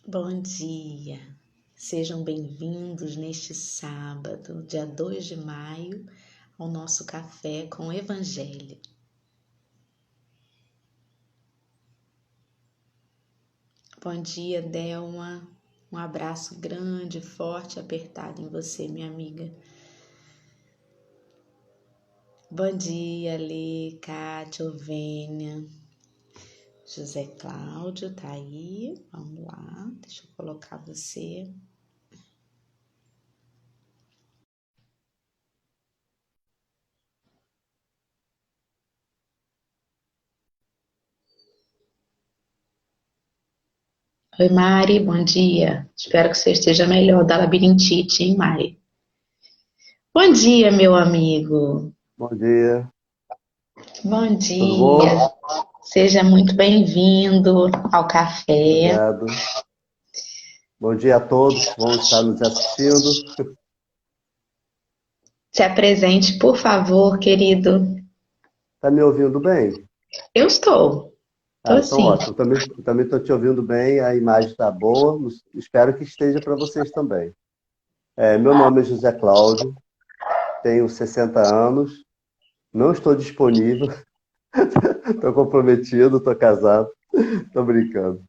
Bom dia, sejam bem-vindos neste sábado, dia 2 de maio, ao nosso café com o Evangelho. Bom dia, Delma, um abraço grande, forte, apertado em você, minha amiga. Bom dia, Lê, Kátia, Ovênia, José Cláudio, tá aí? Vamos lá, deixa eu colocar você. Oi, Mari, bom dia. Espero que você esteja melhor da labirintite, hein, Mari? Bom dia, meu amigo. Bom dia, Bom tudo dia. bom? Seja muito bem-vindo ao café. Obrigado. Bom dia a todos que vão estar nos assistindo. Se apresente, por favor, querido. Tá me ouvindo bem? Eu estou. Ah, Estou então sim. ótimo. Eu também estou te ouvindo bem, a imagem está boa. Espero que esteja para vocês também. Meu nome é José Cláudio, tenho 60 anos, não estou disponível, estou comprometido, estou casado, estou brincando.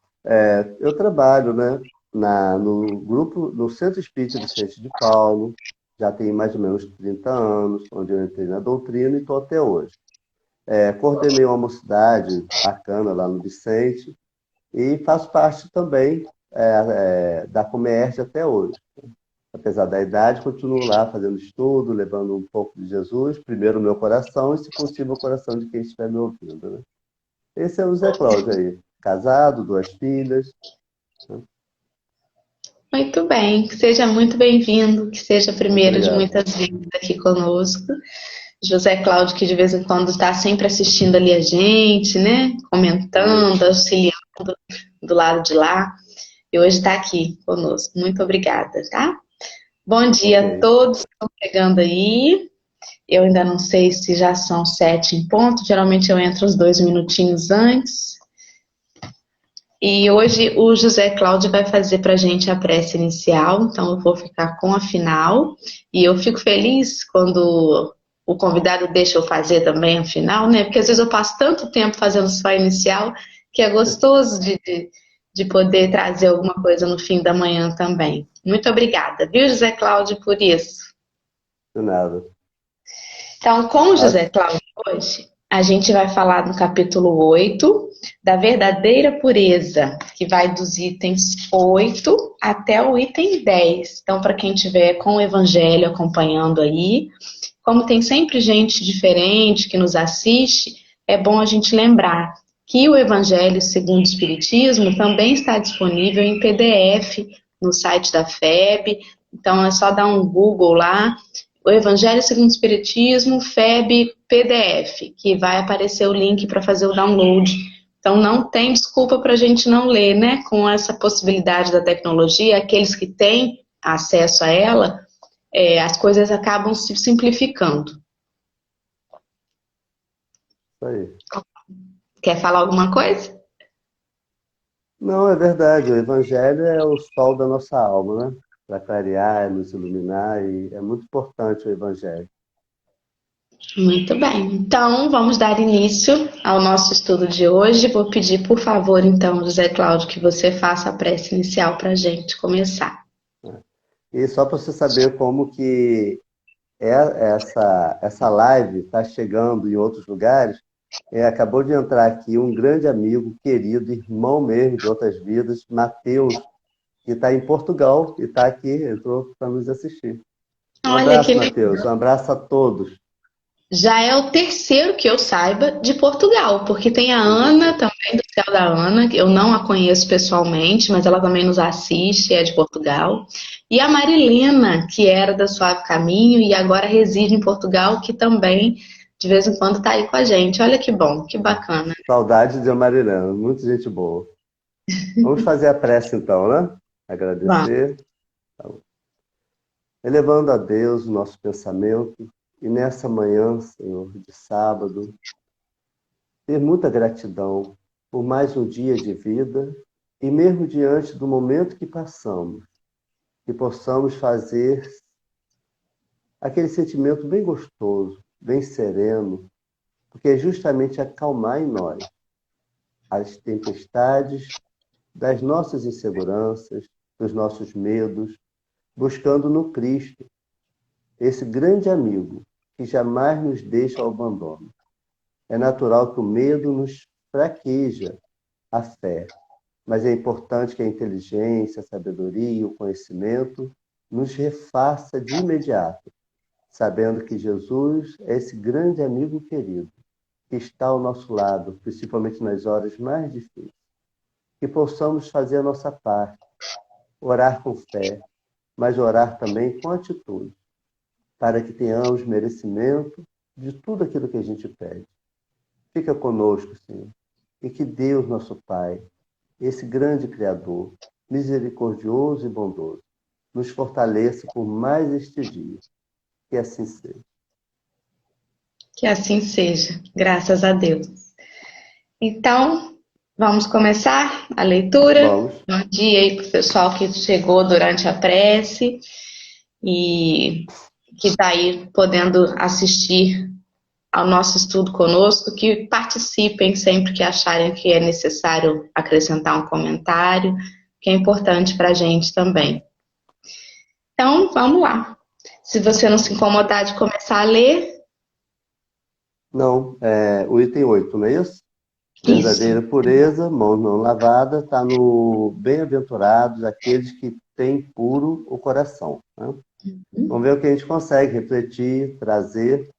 Eu trabalho, né, no grupo, no Centro Espírita Vicente de Paulo, já tenho mais ou menos 30 anos, onde eu entrei na doutrina e estou até hoje. Coordenei uma mocidade bacana lá no Vicente e faço parte também da Comerge até hoje. Apesar da idade, continuo lá fazendo estudo, levando um pouco de Jesus, primeiro o meu coração e, se possível, o coração de quem estiver me ouvindo, né? Esse é o Zé Cláudio aí, casado, duas filhas, né? Muito bem. Que seja muito bem-vindo, que seja a primeira de Obrigado. muitas vidas aqui conosco. José Cláudio, que de vez em quando está sempre assistindo ali a gente, né? Comentando, Isso. auxiliando do lado de lá. E hoje está aqui conosco. Muito obrigada, tá? Bom dia a Ok. todos que estão chegando aí. Eu ainda não sei se já são 7 em ponto, geralmente eu entro uns 2 minutinhos antes. E hoje o José Cláudio vai fazer para a gente a prece inicial, então eu vou ficar com a final. E eu fico feliz quando o convidado deixa eu fazer também a final, né? Porque às vezes eu passo tanto tempo fazendo só a inicial que é gostoso de poder trazer alguma coisa no fim da manhã também. Muito obrigada, viu, José Cláudio, por isso. De nada. Então, com o Pode? José Cláudio hoje, a gente vai falar no capítulo 8 da verdadeira pureza, que vai dos itens 8 até o item 10. Então, para quem tiver com o Evangelho acompanhando aí, como tem sempre gente diferente que nos assiste, é bom a gente lembrar que o Evangelho segundo o Espiritismo também está disponível em PDF no site da FEB. Então, é só dar um Google lá, o Evangelho segundo o Espiritismo, FEB PDF, que vai aparecer o link para fazer o download. Então não tem desculpa para a gente não ler, né? Com essa possibilidade da tecnologia, aqueles que têm acesso a ela, as coisas acabam se simplificando. Isso aí. Quer falar alguma coisa? Não, é verdade. O Evangelho é o sol da nossa alma, né? Para clarear, nos iluminar, e é muito importante o Evangelho. Muito bem. Então vamos dar início ao nosso estudo de hoje. Vou pedir, por favor, então, José Cláudio, que você faça a prece inicial para a gente começar. Né? E só para você saber como que essa live está chegando em outros lugares, acabou de entrar aqui um grande amigo, querido, irmão mesmo de outras vidas, Mateus, que está em Portugal e está aqui, entrou para nos assistir. Um Olha que abraço, legal. Mateus. Um abraço a todos. Já é o terceiro que eu saiba de Portugal, porque tem a Ana Isso. também, do Céu da Ana, que eu não a conheço pessoalmente, mas ela também nos assiste, é de Portugal. E a Marilena, que era da Suave Caminho e agora reside em Portugal, que também de vez em quando está aí com a gente. Olha que bom, que bacana. Saudade de Amarilena, muita gente boa. Vamos fazer a prece então, né? Vamos. Agradecer. Elevando a Deus o nosso pensamento e nessa manhã, Senhor, de sábado, ter muita gratidão por mais um dia de vida E mesmo diante do momento que passamos, que possamos fazer aquele sentimento bem gostoso, bem sereno, porque é justamente acalmar em nós as tempestades das nossas inseguranças, dos nossos medos, buscando no Cristo esse grande amigo que jamais nos deixa ao abandono. É natural que o medo nos fraqueja a fé, mas é importante que a inteligência, a sabedoria e o conhecimento nos refaça de imediato, sabendo que Jesus é esse grande amigo querido que está ao nosso lado, principalmente nas horas mais difíceis. Que possamos fazer a nossa parte, orar com fé, mas orar também com atitude, para que tenhamos merecimento de tudo aquilo que a gente pede. Fica conosco, Senhor, e que Deus, nosso Pai, esse grande Criador, misericordioso e bondoso, nos fortaleça por mais este dia. Que assim seja. Que assim seja, graças a Deus. Então, vamos começar a leitura. Vamos. Bom dia aí para o pessoal que chegou durante a prece e que está aí podendo assistir ao nosso estudo conosco, que participem sempre que acharem que é necessário acrescentar um comentário, que é importante para a gente também. Então, vamos lá. Se você não se incomodar de começar a ler. Não, o item 8, não é isso? Verdadeira pureza, mãos não lavadas, está no bem-aventurados aqueles que têm puro o coração. Né? Vamos ver o que a gente consegue refletir, trazer.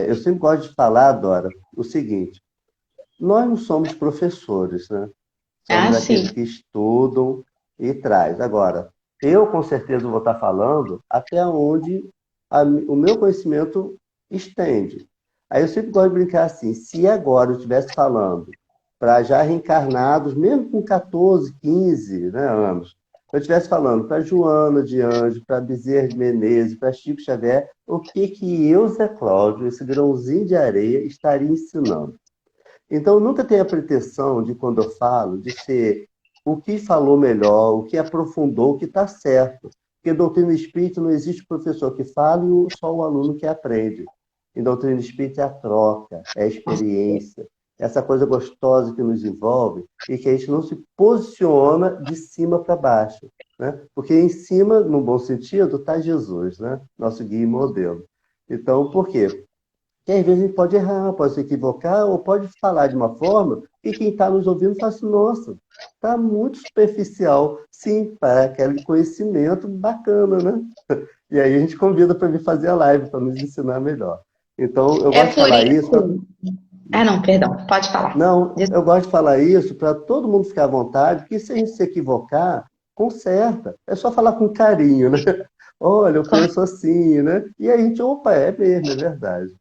Eu sempre gosto de falar, Dora, o seguinte: nós não somos professores, né? Somos aqueles que estudam e traz. Agora, eu com certeza vou estar falando até onde o meu conhecimento estende. Aí eu sempre gosto de brincar assim: se agora eu estivesse falando para já reencarnados, mesmo com 14, 15, né, anos, eu estivesse falando para Joana de Anjos, para Bezerra de Menezes, para Chico Xavier, o que eu, Zé Cláudio, esse grãozinho de areia, estaria ensinando? Então, nunca tenha a pretensão de, quando eu falo, de ser o que falou melhor, o que aprofundou, o que está certo. Porque doutrina espírita não existe professor que fala e só o aluno que aprende. Em doutrina espírita é a troca, é a experiência, essa coisa gostosa que nos envolve e que a gente não se posiciona de cima para baixo. Né? Porque em cima, no bom sentido, está Jesus, né? Nosso guia e modelo. Então, por quê? Porque às vezes a gente pode errar, pode se equivocar, ou pode falar de uma forma e quem está nos ouvindo fala assim: nossa, está muito superficial. Sim, para aquele conhecimento bacana, né? E aí a gente convida para vir fazer a live, para nos ensinar melhor. Então, eu gosto de falar isso. Não, perdão, pode falar. Não, eu gosto de falar isso para todo mundo ficar à vontade, porque se a gente se equivocar, conserta. É só falar com carinho, né? Olha, eu penso assim, né? E aí a gente, opa, é mesmo, é verdade.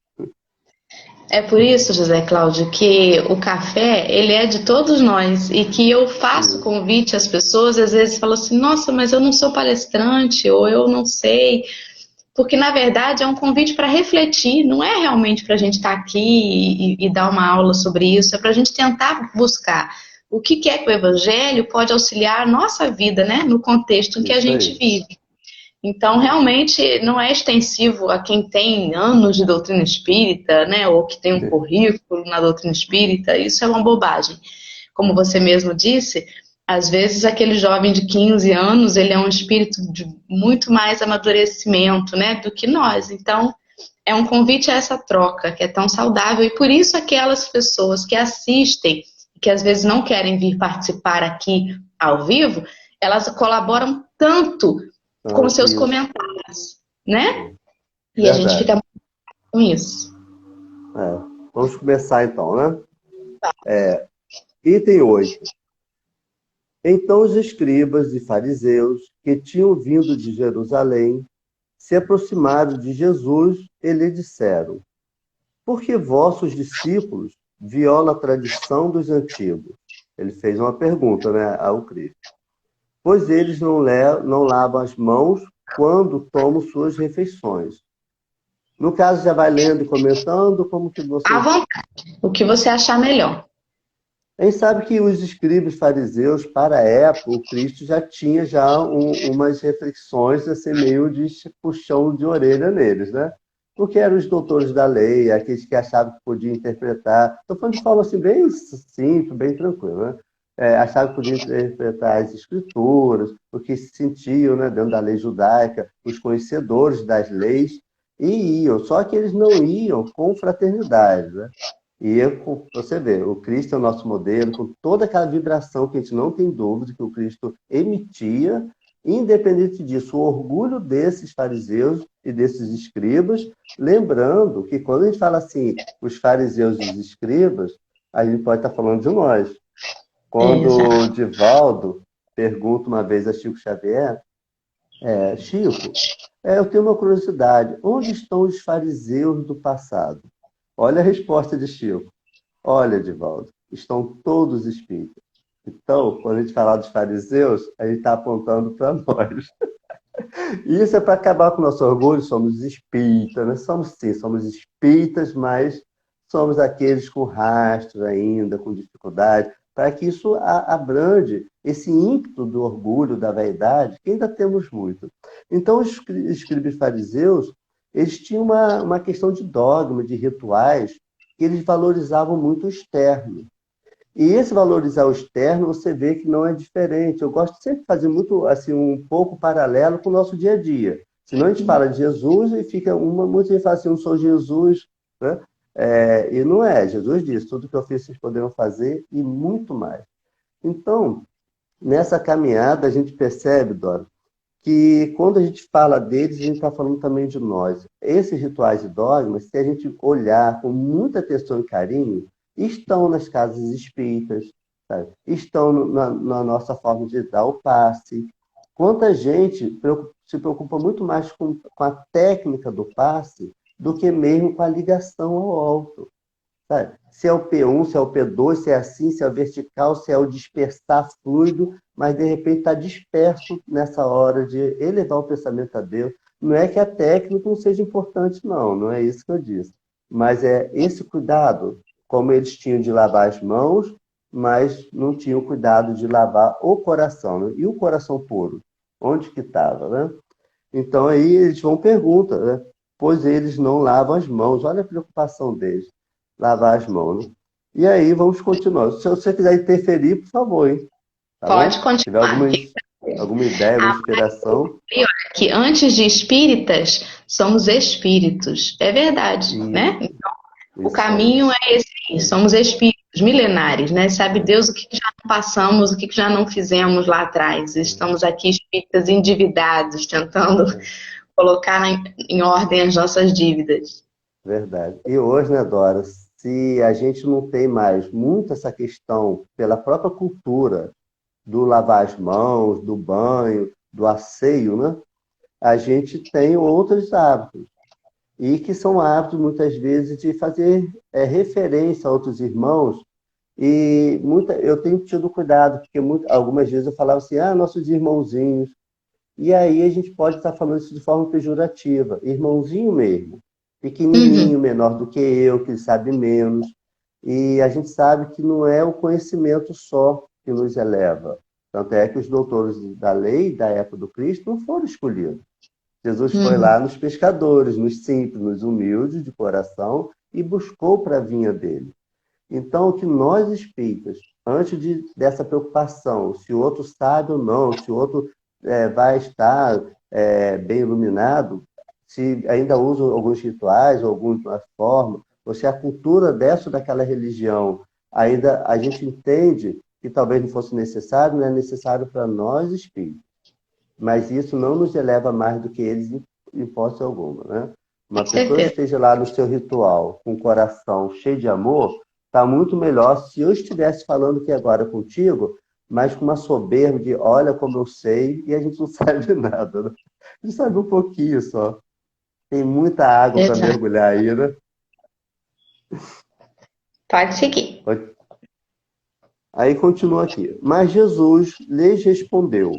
É por isso, José Cláudio, que o café, ele é de todos nós e que eu faço convite às pessoas, às vezes falam assim: nossa, mas eu não sou palestrante, ou eu não sei. Porque, na verdade, é um convite para refletir, não é realmente para a gente estar aqui e dar uma aula sobre isso, é para a gente tentar buscar o que é que o Evangelho pode auxiliar a nossa vida, né, no contexto em que a gente vive. Então, realmente, não é extensivo a quem tem anos de doutrina espírita, né, ou que tem um currículo na doutrina espírita, isso é uma bobagem. Como você mesmo disse, às vezes aquele jovem de 15 anos, ele é um espírito de muito mais amadurecimento, né, do que nós. Então, é um convite a essa troca, que é tão saudável, e por isso aquelas pessoas que assistem, que às vezes não querem vir participar aqui ao vivo, elas colaboram tanto com seus comentários, né? E verdade. A gente fica com isso. Vamos começar então, né? Item 8. Então os escribas e fariseus que tinham vindo de Jerusalém se aproximaram de Jesus e lhe disseram: por que vossos discípulos violam a tradição dos antigos? Ele fez uma pergunta, né, ao Cristo. Pois eles não lavam as mãos quando tomam suas refeições. No caso, já vai lendo e comentando, como que você... À vontade, o que você achar melhor. A gente sabe que os escribas fariseus, para a época, o Cristo já tinha umas reflexões assim, meio de puxão de orelha neles, né? Porque eram os doutores da lei, aqueles que achavam que podiam interpretar. Estou falando de forma assim, bem simples, bem tranquila, né? Achavam que podiam interpretar as escrituras, o que se sentiam, né, dentro da lei judaica, os conhecedores das leis, e iam. Só que eles não iam com fraternidade, né? E você vê, o Cristo é o nosso modelo, com toda aquela vibração que a gente não tem dúvida que o Cristo emitia, independente disso, o orgulho desses fariseus e desses escribas, lembrando que quando a gente fala assim, os fariseus e os escribas, a gente pode estar falando de nós. Quando o Exato. Divaldo pergunta uma vez a Chico Xavier, Chico, eu tenho uma curiosidade, onde estão os fariseus do passado? Olha a resposta de Chico. Olha, Divaldo, estão todos espíritas. Então, quando a gente falar dos fariseus, a gente está apontando para nós. E isso é para acabar com o nosso orgulho, somos espíritas, né? Somos sim, somos espíritas, mas somos aqueles com rastro ainda, com dificuldade, para que isso abrande esse ímpeto do orgulho, da vaidade, que ainda temos muito. Então, os escribas fariseus, eles tinham uma questão de dogma, de rituais, que eles valorizavam muito o externo. E esse valorizar o externo, você vê que não é diferente. Eu gosto sempre de fazer muito, assim, um pouco paralelo com o nosso dia a dia. Senão a gente fala de Jesus e fica muita gente fala assim, eu sou Jesus, né? E não é. Jesus disse, tudo que eu fiz vocês poderão fazer e muito mais. Então, nessa caminhada, a gente percebe, Dora, que quando a gente fala deles, a gente está falando também de nós. Esses rituais e dogmas, se a gente olhar com muita atenção e carinho, estão nas casas espíritas, sabe? Estão na nossa forma de dar o passe. Quanta gente se preocupa muito mais com a técnica do passe do que mesmo com a ligação ao alto. Sabe? Se é o P1, se é o P2, se é assim, se é o vertical, se é o dispersar fluido, mas de repente está disperso nessa hora de elevar o pensamento a Deus. Não é que a técnica não seja importante, não é isso que eu disse. Mas é esse cuidado, como eles tinham de lavar as mãos, mas não tinham cuidado de lavar o coração. Né? E o coração puro? Onde que estava? Né? Então aí eles vão perguntar, né? Pois eles não lavam as mãos. Olha a preocupação deles lavar as mãos, né? E aí, vamos continuar. Se você quiser interferir, por favor, hein? Tá Pode bom? Se tiver continuar. alguma ideia, alguma inspiração. E olha, que antes de espíritas, somos espíritos. É verdade, né? Isso, O isso aí. caminho é esse aí, somos espíritos milenares, né? Sabe Deus o que já não passamos, o que já não fizemos lá atrás. Estamos aqui espíritas endividados, tentando colocar em ordem as nossas dívidas. Verdade. E hoje, né, Dora, se a gente não tem mais muito essa questão pela própria cultura do lavar as mãos, do banho, do asseio, né? A gente tem outros hábitos. E que são hábitos, muitas vezes, de fazer referência a outros irmãos. E eu tenho tido cuidado, porque algumas vezes eu falava assim, nossos irmãozinhos. E aí a gente pode estar falando isso de forma pejorativa. Irmãozinho mesmo, Uhum. pequenininho, menor do que eu, que sabe menos. E a gente sabe que não é o conhecimento só que nos eleva. Tanto é que os doutores da lei, da época do Cristo, não foram escolhidos. Jesus foi Uhum. lá nos pescadores, nos simples, nos humildes de coração e buscou para a vinha dele. Então, que nós espíritas, antes dessa preocupação, se o outro sabe ou não, se o outro vai estar bem iluminado, se ainda usa alguns rituais, ou alguma forma, ou se a cultura dessa ou daquela religião ainda a gente entende que talvez não fosse necessário, não é necessário para nós espíritas. Mas isso não nos eleva mais do que eles em hipótese alguma, né? Uma Com pessoa que certeza. esteja lá no seu ritual, com o coração cheio de amor, está muito melhor se eu estivesse falando aqui agora contigo, mas com uma soberba de olha como eu sei, e a gente não sabe nada, né? A gente sabe um pouquinho só. Tem muita água para Exato. mergulhar aí, né? Pode seguir. Aí continua aqui. Mas Jesus lhes respondeu.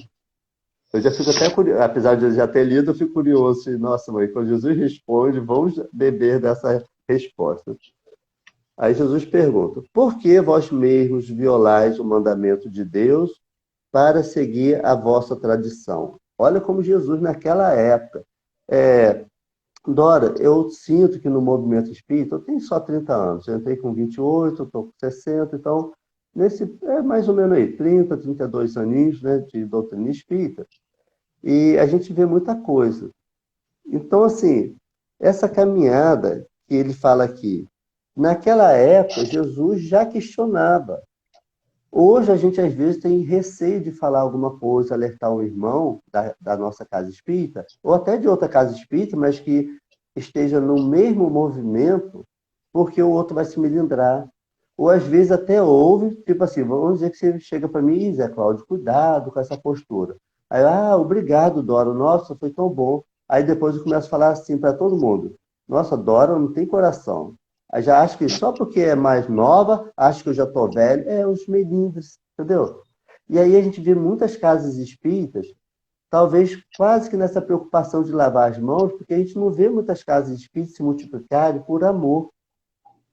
Eu já fico até curioso, apesar de eu já ter lido, eu fico curioso. Nossa, mãe, quando Jesus responde, vamos beber dessa resposta. Aí Jesus pergunta: por que vós mesmos violais o mandamento de Deus para seguir a vossa tradição? Olha como Jesus, naquela época. É, Dora, eu sinto que no movimento espírita, eu tenho só 30 anos, eu entrei com 28, estou com 60, então, é mais ou menos aí, 30, 32 aninhos, né, de doutrina espírita, e a gente vê muita coisa. Então, assim, essa caminhada que ele fala aqui, naquela época, Jesus já questionava. Hoje a gente às vezes tem receio de falar alguma coisa, alertar um irmão da nossa casa espírita, ou até de outra casa espírita, mas que esteja no mesmo movimento, porque o outro vai se melindrar. Ou às vezes até ouve, tipo assim, vamos dizer que você chega para mim, Zé Cláudio, cuidado com essa postura. Aí, obrigado, Dora, nossa, foi tão bom. Aí depois eu começo a falar assim para todo mundo, nossa, Dora não tem coração. Aí já acho que só porque é mais nova, acho que eu já estou velho. Os melindres, entendeu? E aí a gente vê muitas casas espíritas, talvez quase que nessa preocupação de lavar as mãos, porque a gente não vê muitas casas espíritas se multiplicarem por amor,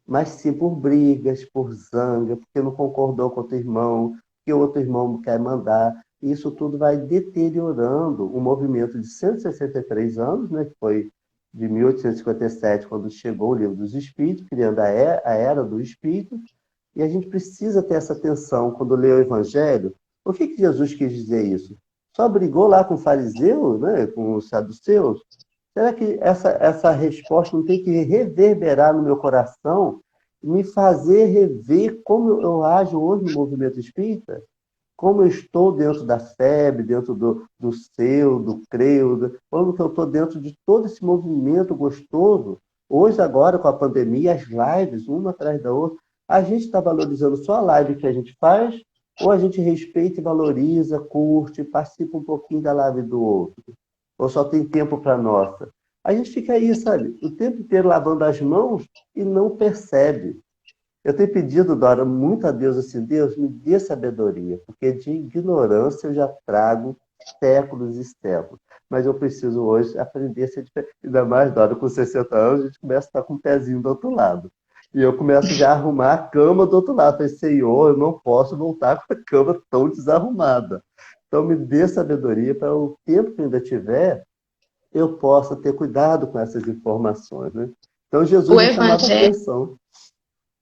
mas sim por brigas, por zanga, porque não concordou com outro irmão, porque o outro irmão não quer mandar. E isso tudo vai deteriorando um movimento de 163 anos, né, que foi de 1857, quando chegou o Livro dos Espíritos, criando a Era do Espírito, e a gente precisa ter essa atenção quando lê o Evangelho. Por que Jesus quis dizer isso? Só brigou lá com o fariseu, né, com os saduceus? Será que essa resposta não tem que reverberar no meu coração e me fazer rever como eu ajo hoje no movimento espírita? Como eu estou dentro da FEB, dentro do seu, do CREU, como que eu estou dentro de todo esse movimento gostoso. Hoje, agora, com a pandemia, as lives, uma atrás da outra, a gente está valorizando só a live que a gente faz ou a gente respeita e valoriza, curte, participa um pouquinho da live do outro? Ou só tem tempo para nossa? A gente fica aí, sabe, o tempo inteiro lavando as mãos e não percebe. Eu tenho pedido, Dora, muito a Deus assim, Deus, me dê sabedoria, porque de ignorância eu já trago séculos e séculos. Mas eu preciso hoje aprender a ser diferente. Ainda mais, Dora, com 60 anos, a gente começa a estar com o pezinho do outro lado. E eu começo já a arrumar a cama do outro lado. Falei, Senhor, eu não posso voltar com a cama tão desarrumada. Então, me dê sabedoria para o tempo que ainda tiver, eu possa ter cuidado com essas informações, né? Então, Jesus O já chamava evangelho, atenção.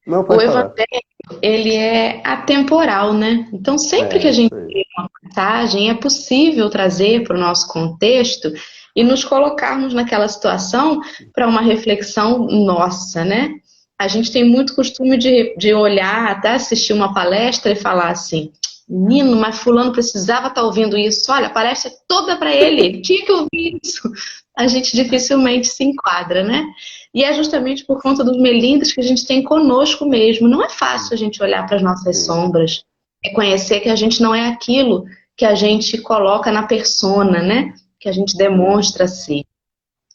Não, o pode falar. evangelho, ele é atemporal, né? Então, sempre que a Isso gente aí. lê uma passagem, é possível trazer para o nosso contexto e nos colocarmos naquela situação para uma reflexão nossa, né? A gente tem muito costume de olhar, até assistir uma palestra e falar assim, menino, mas fulano precisava estar ouvindo isso. Olha, a palestra é toda para ele tinha que ouvir isso. A gente dificilmente se enquadra, né? E é justamente por conta dos melindres que a gente tem conosco mesmo. Não é fácil a gente olhar para as nossas Sim. sombras, reconhecer que a gente não é aquilo que a gente coloca na persona, né? Que a gente demonstra ser.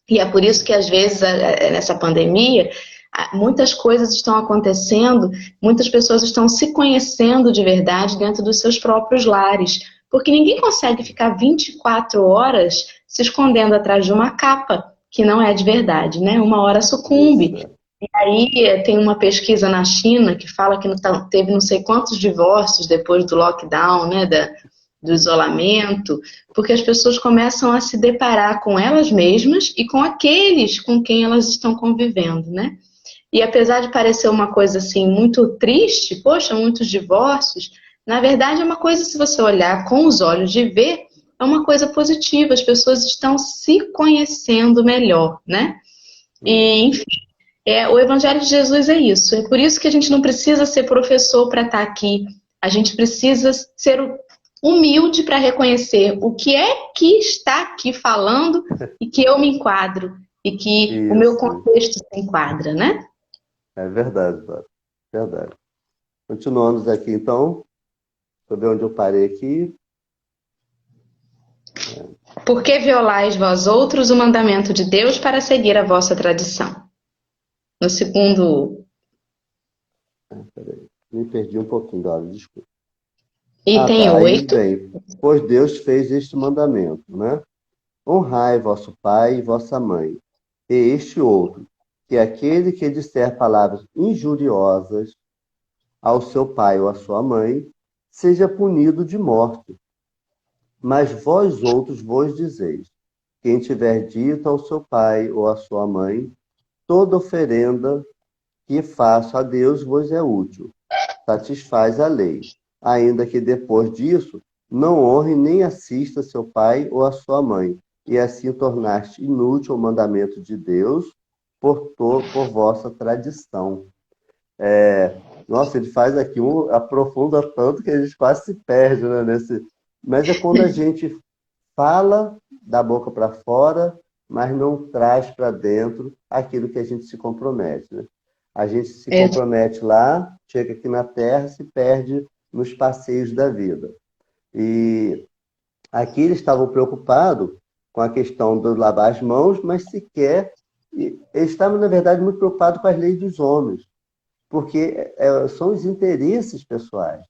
E é por isso que, às vezes, nessa pandemia, muitas coisas estão acontecendo, muitas pessoas estão se conhecendo de verdade dentro dos seus próprios lares. Porque ninguém consegue ficar 24 horas se escondendo atrás de uma capa que não é de verdade, né? Uma hora Isso. sucumbe. E aí tem uma pesquisa na China que fala que teve não sei quantos divórcios depois do lockdown, né? Do isolamento, porque as pessoas começam a se deparar com elas mesmas e com aqueles com quem elas estão convivendo, né? E apesar de parecer uma coisa assim muito triste, poxa, muitos divórcios, na verdade é uma coisa, se você olhar com os olhos de ver, é uma coisa positiva, as pessoas estão se conhecendo melhor, né? E, enfim, o Evangelho de Jesus é isso. É por isso que a gente não precisa ser professor para estar aqui. A gente precisa ser humilde para reconhecer o que é que está aqui falando e que eu me enquadro e que o meu Isso. contexto se enquadra, né? É verdade, Dora. Verdade. Continuamos aqui, então. Deixa eu ver onde eu parei aqui. Por que violais vós outros o mandamento de Deus para seguir a vossa tradição? No segundo Peraí. Me perdi um pouquinho, Dora, desculpa. item Tá. Aí 8. vem. Pois Deus fez este mandamento, né? Honrai vosso pai e vossa mãe. E este outro. que aquele que disser palavras injuriosas ao seu pai ou à sua mãe seja punido de morte. Mas vós outros vos dizeis: quem tiver dito ao seu pai ou à sua mãe, toda oferenda que faço a Deus vos é útil, satisfaz a lei, ainda que depois disso não honre nem assista seu pai ou a sua mãe, e assim tornaste inútil o mandamento de Deus por vossa tradição. Nossa, ele faz aqui aprofunda tanto que a gente quase se perde, né, nesse. Mas é quando a gente fala da boca para fora, mas não traz para dentro aquilo que a gente se compromete, né? A gente se compromete lá, chega aqui na Terra, se perde nos passeios da vida. E aqui eles estavam preocupados com a questão do lavar as mãos, mas sequer. Eles estavam, na verdade, muito preocupados com as leis dos homens, porque são os interesses pessoais.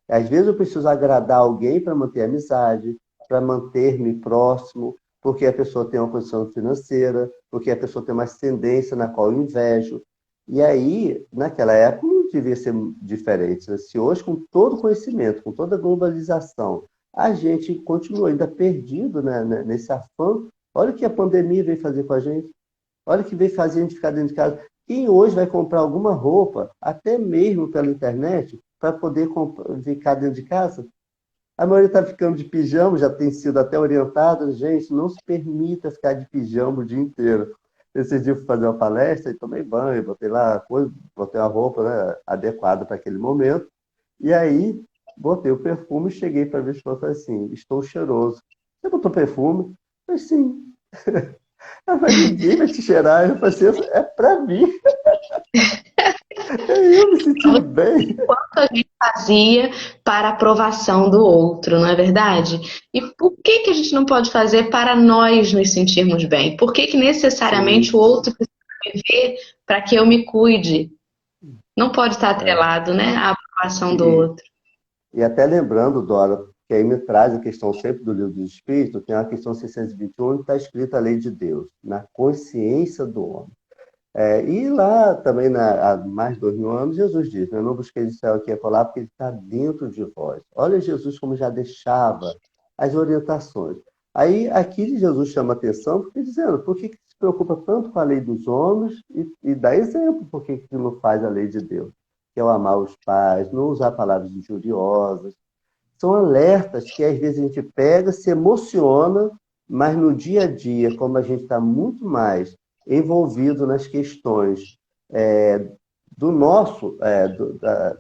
Às vezes eu preciso agradar alguém para manter a amizade, para manter-me próximo, porque a pessoa tem uma condição financeira, porque a pessoa tem uma ascendência na qual eu invejo. E aí, naquela época, não devia ser diferente, né? Se hoje, com todo o conhecimento, com toda a globalização, a gente continua ainda perdido, né, nesse afã. Olha o que a pandemia veio fazer com a gente. Olha o que veio fazer a gente ficar dentro de casa. Quem hoje vai comprar alguma roupa, até mesmo pela internet, para poder ficar dentro de casa? A maioria está ficando de pijama, já tem sido até orientada. Gente, não se permita ficar de pijama o dia inteiro. Esse dia eu fui fazer uma palestra e tomei banho, botei lá coisa, botei uma roupa, né, adequada para aquele momento. E aí, botei o perfume e cheguei para ver se fosse assim: estou cheiroso. Você botou perfume? Eu falei, sim. Mas ninguém vai te cheirar. Eu falei assim, é para mim. Eu me sentindo bem. Quanto a gente fazia para a aprovação do outro, não é verdade? E por que que a gente não pode fazer para nós nos sentirmos bem? Por que que necessariamente o Sim. outro precisa me ver para que eu me cuide? Não pode estar É. atrelado, né, à aprovação do E, outro. e até lembrando, Dora, que aí me traz a questão sempre do livro dos Espíritos, tem a questão 621, onde está escrita a lei de Deus, na consciência do homem. E lá também, há mais de 2000 anos, Jesus diz, né, eu não busquei de céu aqui e acolá, porque ele está dentro de vós. Olha Jesus como já deixava as orientações. Aí aqui Jesus chama atenção, porque dizendo, por que se preocupa tanto com a lei dos homens e dá exemplo por que não faz a lei de Deus, que é o amar os pais, não usar palavras injuriosas. São alertas que às vezes a gente pega, se emociona, mas no dia a dia, como a gente está muito mais envolvido nas questões do nosso,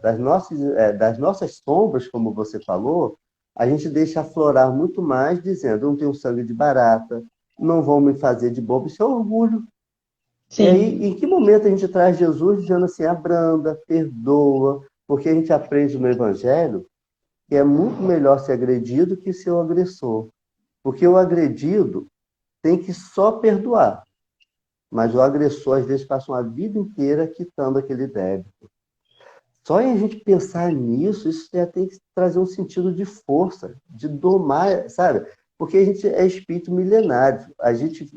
das nossas sombras, como você falou, a gente deixa aflorar muito mais, dizendo, eu não tenho sangue de barata, não vão me fazer de bobo, isso é orgulho. E aí, Sim, em que momento a gente traz Jesus dizendo assim, abranda, perdoa, porque a gente aprende no Evangelho que é muito melhor ser agredido que ser o agressor. Porque o agredido tem que só perdoar, mas o agressor às vezes passa uma vida inteira quitando aquele débito. Só em a gente pensar nisso, isso já tem que trazer um sentido de força, de domar, sabe? Porque a gente é espírito milenário.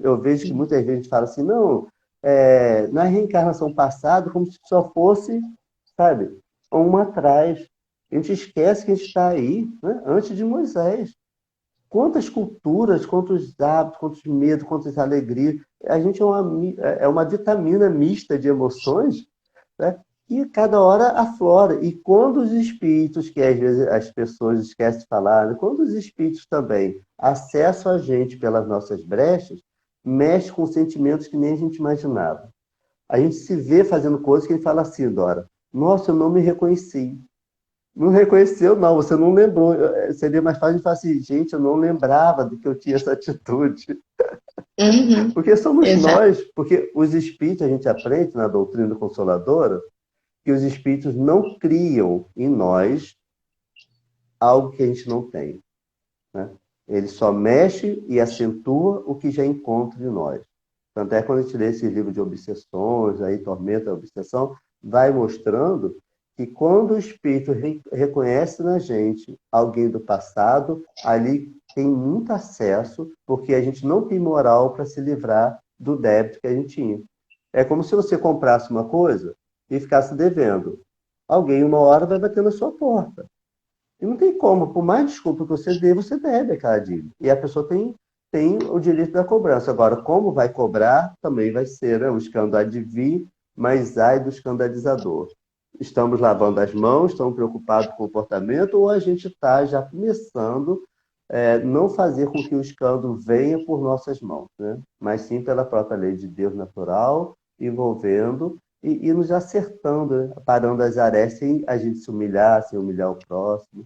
Eu vejo que muitas vezes a gente fala assim, não, na reencarnação passada, como se só fosse, sabe, uma atrás. A gente esquece que a gente está aí, né, antes de Moisés. Quantas culturas, quantos hábitos, quantos medos, quantas alegrias. A gente é uma vitamina mista de emoções, né? E cada hora aflora. E quando os espíritos, que às vezes as pessoas esquecem de falar, né? Quando os espíritos também acessam a gente pelas nossas brechas, mexe com sentimentos que nem a gente imaginava. A gente se vê fazendo coisas que a gente fala assim, Dora, nossa, eu não me reconheci. Não reconheceu, não, você não lembrou. Seria mais fácil de falar assim, gente, eu não lembrava de que eu tinha essa atitude. uhum, Porque somos exato. nós, porque os espíritos, a gente aprende na doutrina consoladora, que os espíritos não criam em nós algo que a gente não tem, né? Ele só mexe e acentua o que já encontra em nós. Tanto é quando a gente lê esse livro de obsessões, aí, Tormenta da Obsessão, vai mostrando que quando o espírito reconhece na gente alguém do passado, ali tem muito acesso, porque a gente não tem moral para se livrar do débito que a gente tinha. É como se você comprasse uma coisa e ficasse devendo. Alguém, uma hora, vai bater na sua porta. E não tem como, por mais desculpa que você deve aquela dívida. E a pessoa tem o direito da cobrança. Agora, como vai cobrar, também vai ser, né? O escândalo há de vir, mas ai do escandalizador. Estamos lavando as mãos, estamos preocupados com o comportamento, ou a gente está já começando não fazer com que o escândalo venha por nossas mãos, né? Mas sim pela própria lei de Deus natural, envolvendo e nos acertando, né? Parando as arestas sem a gente se humilhar, sem humilhar o próximo.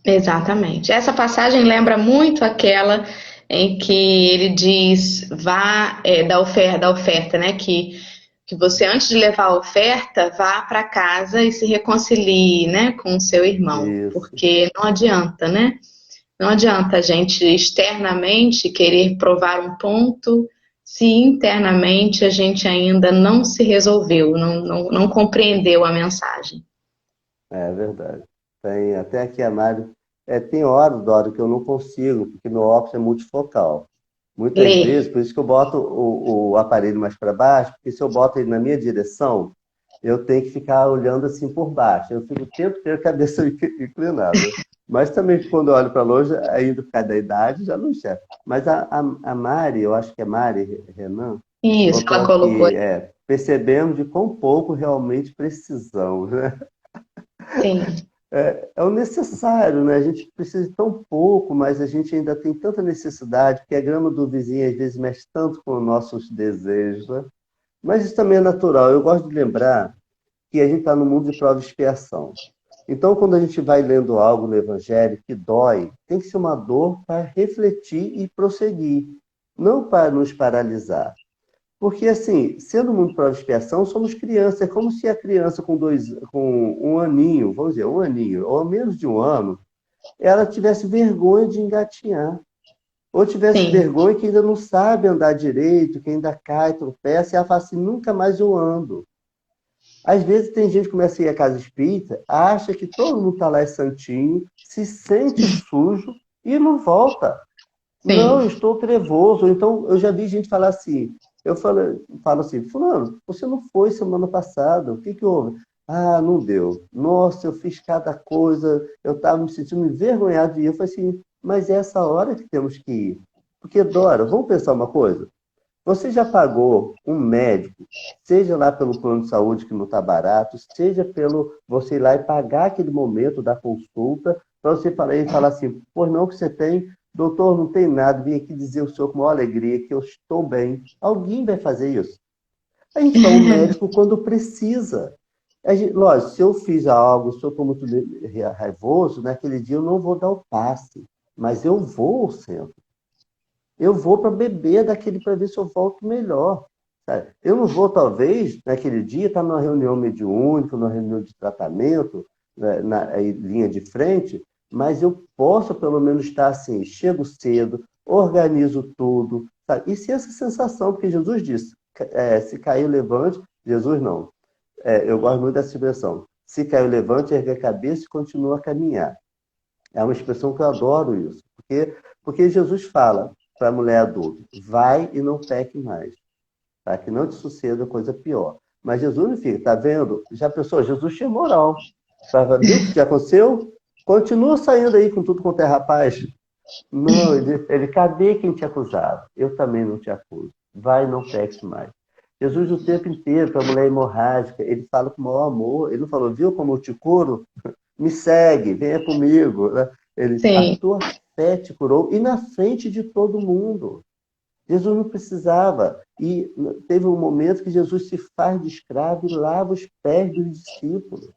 Exatamente. Essa passagem lembra muito aquela em que ele diz, vá, da oferta, né? Que você, antes de levar a oferta, vá para casa e se reconcilie, né, com o seu irmão. Isso. Porque não adianta, né? Não adianta a gente externamente querer provar um ponto se internamente a gente ainda não se resolveu, não compreendeu a mensagem. É verdade. Tem, até aqui a Mari. Tem horas, Dora, que eu não consigo, porque meu óculos é multifocal. Muitas Lê. vezes, por isso que eu boto o aparelho mais para baixo, porque se eu boto ele na minha direção, eu tenho que ficar olhando assim por baixo. Eu fico o tempo inteiro com a cabeça inclinada. Mas também, quando eu olho para longe, ainda por causa da idade, já não enxergo. Mas a Mari, eu acho que é Mari Renan, Isso, botou ela colocou. aqui, percebemos de quão pouco realmente precisamos, né? Sim, É o necessário, né? A gente precisa de tão pouco, mas a gente ainda tem tanta necessidade, porque a grama do vizinho às vezes mexe tanto com os nossos desejos, né? Mas isso também é natural. Eu gosto de lembrar que a gente está no mundo de prova e expiação. Então, quando a gente vai lendo algo no Evangelho que dói, tem que ser uma dor para refletir e prosseguir, não para nos paralisar. Porque, assim, sendo muito prova de expiação, somos crianças. É como se a criança com um aninho, vamos dizer, um aninho, ou menos de um ano, ela tivesse vergonha de engatinhar. Ou tivesse sim. vergonha que ainda não sabe andar direito, que ainda cai, tropeça, e ela fala assim, nunca mais eu ando. Às vezes tem gente que começa a ir à casa espírita, acha que todo mundo está lá é santinho, se sente sujo e não volta. Não, Sim. eu estou trevoso. Então, eu já vi gente falar assim. Falo assim, fulano, você não foi semana passada, o que que houve? Ah, não deu. Nossa, eu fiz cada coisa, eu estava me sentindo envergonhado de ir. Eu falei assim, mas é essa hora que temos que ir. Porque, Dora, vamos pensar uma coisa? Você já pagou um médico, seja lá pelo plano de saúde que não está barato, seja pelo você ir lá e pagar aquele momento da consulta, para você falar assim, pois não que você tem, doutor, não tem nada, vim aqui dizer ao senhor com maior alegria que eu estou bem. Alguém vai fazer isso. A gente vai ao médico quando precisa. Lógico, se eu fiz algo, se eu estou muito raivoso, naquele dia eu não vou dar o passe, mas eu vou ao centro. Eu vou para beber daquele para ver se eu volto melhor. Sabe? Eu não vou, talvez, naquele dia, estar numa reunião mediúnica, numa reunião de tratamento, né, na linha de frente, mas eu posso, pelo menos, estar assim, chego cedo, organizo tudo. Sabe? E se essa sensação, porque Jesus disse, se cair, levante. Jesus não. Eu gosto muito dessa expressão. Se cair, levante, ergue a cabeça e continua a caminhar. É uma expressão que eu adoro isso. Porque Jesus fala para a mulher adulta, vai e não peque mais, para que não te suceda coisa pior. Mas Jesus não fica, tá vendo? Já pensou, Jesus tinha moral. Viu o que já aconteceu? Continua saindo aí com tudo quanto é rapaz. Não, cadê quem te acusava? Eu também não te acuso. Vai e não peques mais. Jesus o tempo inteiro, para a mulher hemorrágica, ele fala com o maior amor. Ele não falou, viu como eu te curo? Me segue, venha comigo. Né? A Sim. tua fé te curou e na frente de todo mundo. Jesus não precisava. E teve um momento que Jesus se faz de escravo e lava os pés dos discípulos.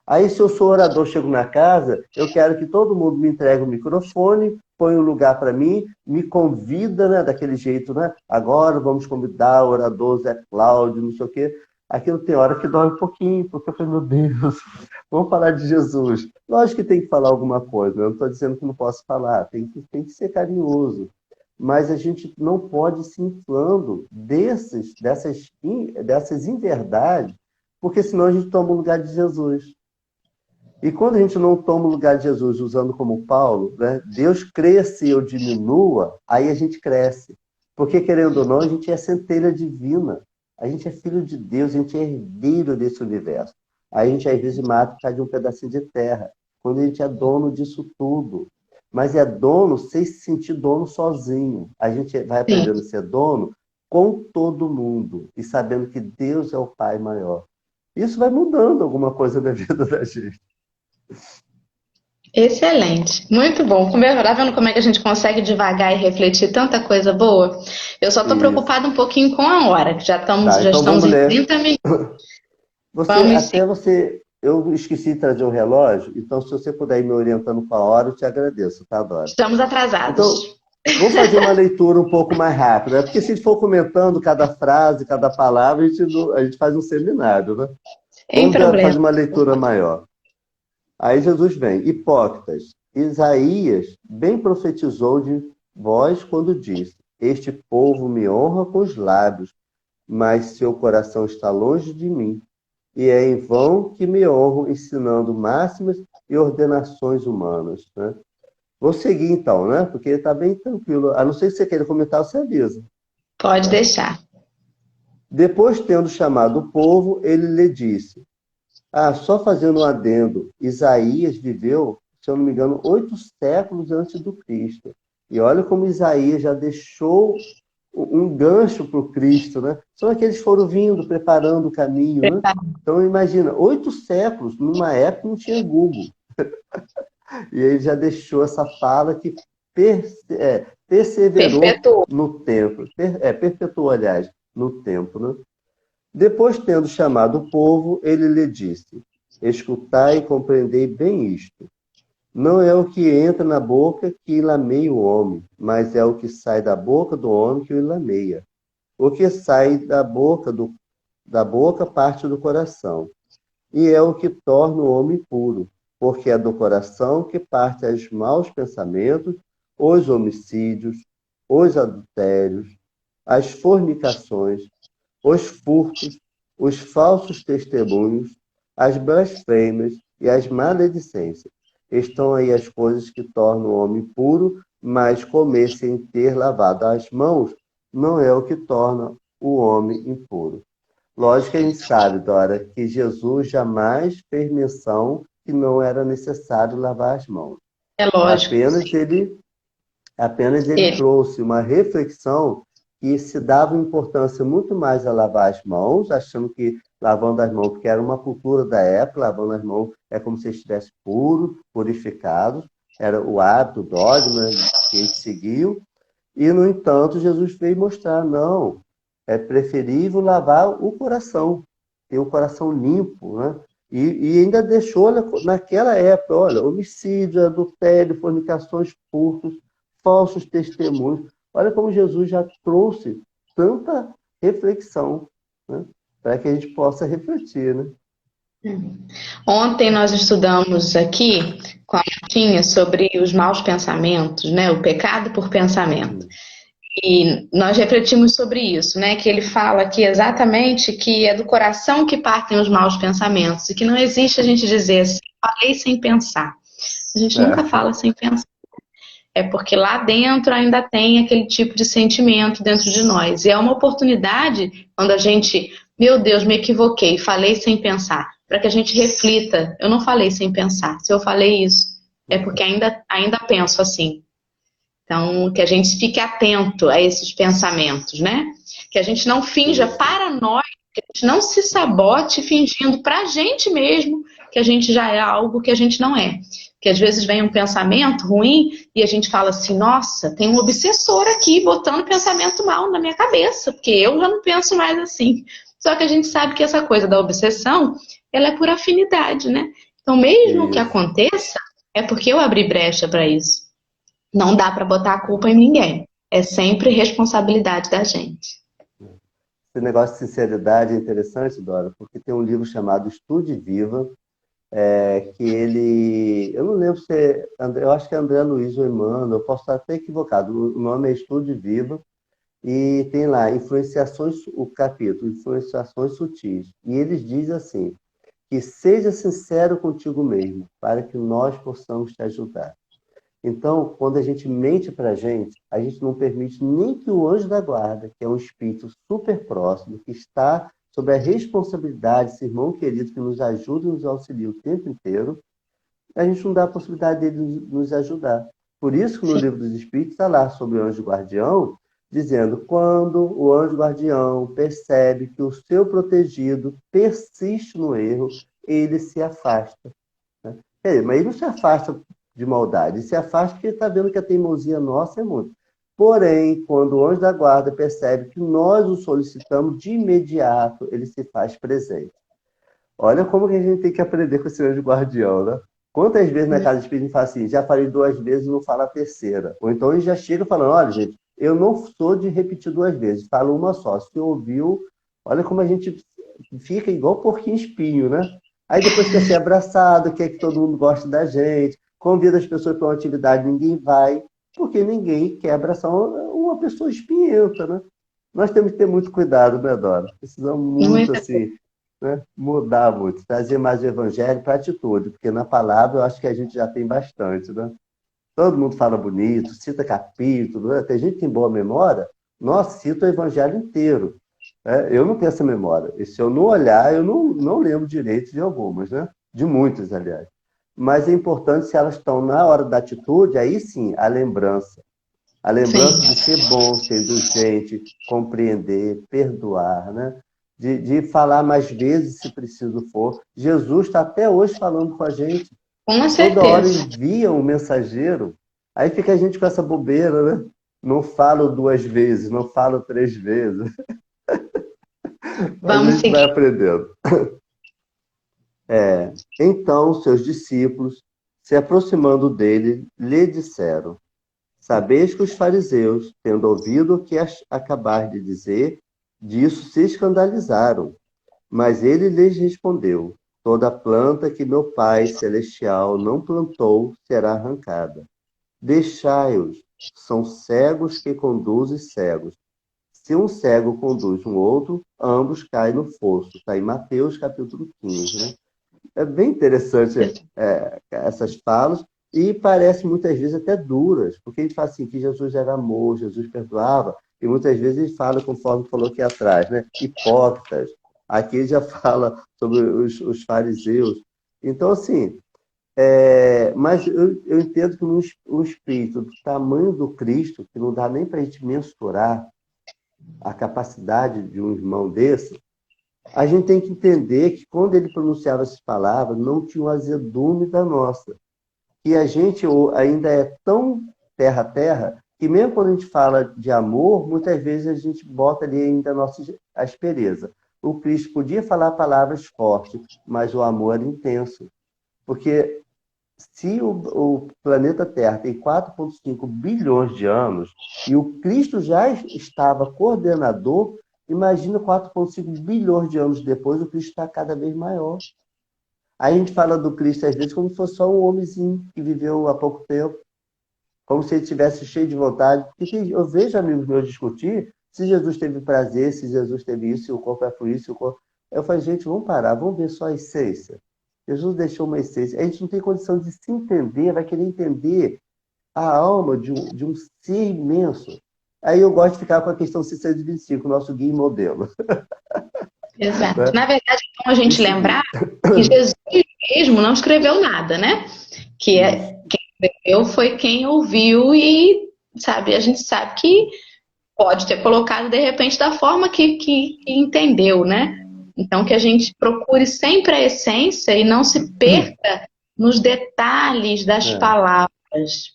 Aí, se eu sou orador, chego na casa, eu quero que todo mundo me entregue o microfone, põe um lugar para mim, me convida, né, daquele jeito, né? Agora vamos convidar o orador Zé Cláudio, não sei o quê. Aquilo tem hora que dói um pouquinho, porque eu falei, meu Deus, vamos falar de Jesus. Lógico que tem que falar alguma coisa, eu não estou dizendo que não posso falar, tem que ser carinhoso. Mas a gente não pode se inflando dessas inverdades, porque senão a gente toma o lugar de Jesus. E quando a gente não toma o lugar de Jesus, usando como Paulo, né, Deus cresça e eu diminua, aí a gente cresce. Porque, querendo ou não, a gente é centelha divina. A gente é filho de Deus, a gente é herdeiro desse universo. Aí a gente, às vezes, mata por causa de um pedacinho de terra, quando a gente é dono disso tudo. Mas é dono sem se sentir dono sozinho. A gente vai Sim. aprendendo a ser dono com todo mundo e sabendo que Deus é o Pai maior. Isso vai mudando alguma coisa na vida da gente. Excelente, muito bom. Tá vendo como é que a gente consegue devagar e refletir tanta coisa boa? Eu só estou Isso. preocupada um pouquinho com a hora, que já estamos, Tá, já então estamos vamos em ler. 30 minutos. Você, Vamos sim. até você, eu esqueci de trazer o relógio, então se você puder ir me orientando com a hora, eu te agradeço, tá, Dora? Estamos atrasados. Então, vou fazer uma leitura um pouco mais rápida, né? Porque se a gente for comentando cada frase, cada palavra, a gente faz um seminário, né? Sem problema. Fazer uma leitura maior. Aí Jesus vem, hipócritas, Isaías bem profetizou de vós quando disse, este povo me honra com os lábios, mas seu coração está longe de mim. E é em vão que me honro ensinando máximas e ordenações humanas. Né? Vou seguir então, né? Porque está bem tranquilo. A não ser que você queira comentar, você avisa. Pode Tá? deixar. Depois, tendo chamado o povo, ele lhe disse: só fazendo um adendo, Isaías viveu, se eu não me engano, 8 séculos antes do Cristo. E olha como Isaías já deixou um gancho para o Cristo, né? São aqueles que foram vindo, preparando o caminho, né? Então, imagina, 8 séculos, numa época não tinha Google. E ele já deixou essa fala que perseverou Perfeito. no tempo. Perpetuou, aliás, no tempo, né? Depois, tendo chamado o povo, ele lhe disse: escutai e compreendei bem isto. Não é o que entra na boca que enlameia o homem, mas é o que sai da boca do homem que o enlameia. O que sai da boca parte do coração, e é o que torna o homem puro, porque é do coração que parte os maus pensamentos, os homicídios, os adultérios, as fornicações, os furtos, os falsos testemunhos, as blasfêmias e as maledicências. Estão aí as coisas que tornam o homem puro, mas comer sem ter lavado as mãos não é o que torna o homem impuro. Lógico que a gente sabe, Dora, que Jesus jamais fez menção que não era necessário lavar as mãos. É lógico. Apenas ele Ele. trouxe uma reflexão que se dava importância muito mais a lavar as mãos, achando que lavando as mãos, porque era uma cultura da época, lavando as mãos é como se estivesse puro, purificado, era o hábito, o dogma que eles seguiam, e, no entanto, Jesus veio mostrar, não, é preferível lavar o coração, ter o coração limpo, né? E ainda deixou naquela época, olha, homicídio, adultério, fornicações, furtos, falsos testemunhos. Olha como Jesus já trouxe tanta reflexão, né? Para que a gente possa refletir, né? Ontem nós estudamos aqui com a Martinha sobre os maus pensamentos, né? O pecado por pensamento. E nós refletimos sobre isso, né? Que ele fala aqui exatamente que é do coração que partem os maus pensamentos e que não existe a gente dizer assim, falei sem pensar. A gente nunca É, fala sem pensar. É porque lá dentro ainda tem aquele tipo de sentimento dentro de nós. E é uma oportunidade quando a gente, meu Deus, me equivoquei, falei sem pensar, para que a gente reflita. Eu não falei sem pensar. Se eu falei isso, é porque ainda penso assim. Então, que a gente fique atento a esses pensamentos, né? Que a gente não finja isso. paranoia, que a gente não se sabote fingindo para a gente mesmo que a gente já é algo que a gente não é. Que às vezes vem um pensamento ruim e a gente fala assim, nossa, tem um obsessor aqui botando pensamento mal na minha cabeça, porque eu já não penso mais assim. Só que a gente sabe que essa coisa da obsessão, ela é por afinidade, né? Então, mesmo que Isso. aconteça, é porque eu abri brecha para isso. Não dá para botar a culpa em ninguém. É sempre responsabilidade da gente. Esse negócio de sinceridade é interessante, Dora, porque tem um livro chamado Estude Viva, que ele, eu não lembro se eu acho que é André Luiz ou Emmanuel, eu posso estar até equivocado, o nome é Estude Viva, e tem lá, o capítulo, Influenciações Sutis, e eles dizem assim, que seja sincero contigo mesmo, para que nós possamos te ajudar. Então, quando a gente mente para a gente não permite nem que o anjo da guarda, que é um espírito super próximo, que está sob a responsabilidade, esse irmão querido que nos ajuda e nos auxilia o tempo inteiro, a gente não dá a possibilidade dele nos ajudar. Por isso que no livro dos Espíritos está lá sobre o anjo guardião, dizendo quando o anjo guardião percebe que o seu protegido persiste no erro, ele se afasta. Né? Mas ele não se afasta de maldade, ele se afasta porque ele está vendo que a teimosia nossa é muito. Porém, quando o anjo da guarda percebe que nós o solicitamos, de imediato ele se faz presente. Olha como que a gente tem que aprender com esse anjo guardião, né? Quantas vezes na casa espírita a gente fala assim, já falei 2 vezes e não fala a terceira. Ou então ele já chega falando, olha, gente, eu não sou de repetir 2 vezes, falo uma só. Se ouviu, olha como a gente fica igual porquinho espinho, né? Aí depois quer ser abraçado, quer que todo mundo goste da gente, convida as pessoas para uma atividade, ninguém vai, porque ninguém quer abraçar uma pessoa espinhenta, né? Nós temos que ter muito cuidado, né, Dora? Precisamos muito, assim, né, mudar muito, trazer mais o evangelho para a atitude, porque na palavra eu acho que a gente já tem bastante, né? Todo mundo fala bonito, cita capítulo, né? Tem gente que tem boa memória, nossa, cita o evangelho inteiro. Né? Eu não tenho essa memória. E se eu não olhar, eu não lembro direito de algumas, né? De muitas, aliás. Mas é importante, se elas estão na hora da atitude, aí sim, a lembrança. A lembrança de ser bom, ser indulgente, compreender, perdoar, né? De falar mais vezes, se preciso for. Jesus está até hoje falando com a gente. Com Toda hora certeza. envia um mensageiro. Aí fica a gente com essa bobeira, né? Não falo 2 vezes, não falo 3 vezes. Mas a Vamos gente vai seguir. aprendendo. Então, seus discípulos, se aproximando dele, lhe disseram: sabeis que os fariseus, tendo ouvido o que acabar de dizer, disso se escandalizaram. Mas ele lhes respondeu: toda planta que meu Pai Celestial não plantou será arrancada. Deixai-os, são cegos que conduzem cegos. Se um cego conduz um outro, ambos caem no fosso. Está em Mateus capítulo 15, né? É bem interessante essas falas e parece muitas vezes até duras, porque a gente fala assim que Jesus era amor, Jesus perdoava, e muitas vezes ele fala, conforme falou aqui atrás, né? Hipócritas. Aqui ele já fala sobre os fariseus. Então, assim, mas eu entendo que um espírito do tamanho do Cristo, que não dá nem para a gente mensurar a capacidade de um irmão desse, a gente tem que entender que quando ele pronunciava essas palavras, não tinha o azedume da nossa. E a gente ainda é tão terra a terra, que mesmo quando a gente fala de amor, muitas vezes a gente bota ali ainda a nossa aspereza. O Cristo podia falar palavras fortes, mas o amor era intenso. Porque se o planeta Terra tem 4,5 bilhões de anos e o Cristo já estava coordenador, imagina 4,5 bilhões de anos depois, o Cristo está cada vez maior. Aí a gente fala do Cristo, às vezes, como se fosse só um homenzinho que viveu há pouco tempo, como se ele estivesse cheio de vontade. Porque eu vejo amigos meus discutir se Jesus teve prazer, se Jesus teve isso, se o corpo é fluir, se o corpo... Eu falo, gente, vamos parar, vamos ver só a essência. Jesus deixou uma essência. A gente não tem condição de se entender, vai querer entender a alma de um ser imenso. Aí eu gosto de ficar com a questão 625, nosso guia e modelo. Exato. Né? Na verdade, é bom a gente Isso, lembrar que Jesus mesmo não escreveu nada, né? isso. Quem escreveu foi quem ouviu e, sabe, a gente sabe que pode ter colocado de repente da forma que entendeu, né? Então que a gente procure sempre a essência e não se perca nos detalhes das É, palavras,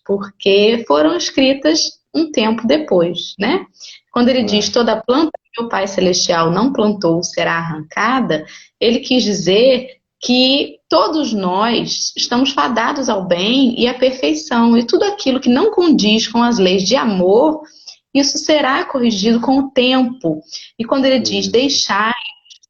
porque foram escritas um tempo depois, né? Quando ele diz é, toda planta que meu Pai Celestial não plantou será arrancada, ele quis dizer que todos nós estamos fadados ao bem e à perfeição, e tudo aquilo que não condiz com as leis de amor, isso será corrigido com o tempo. E quando ele diz isso. deixar,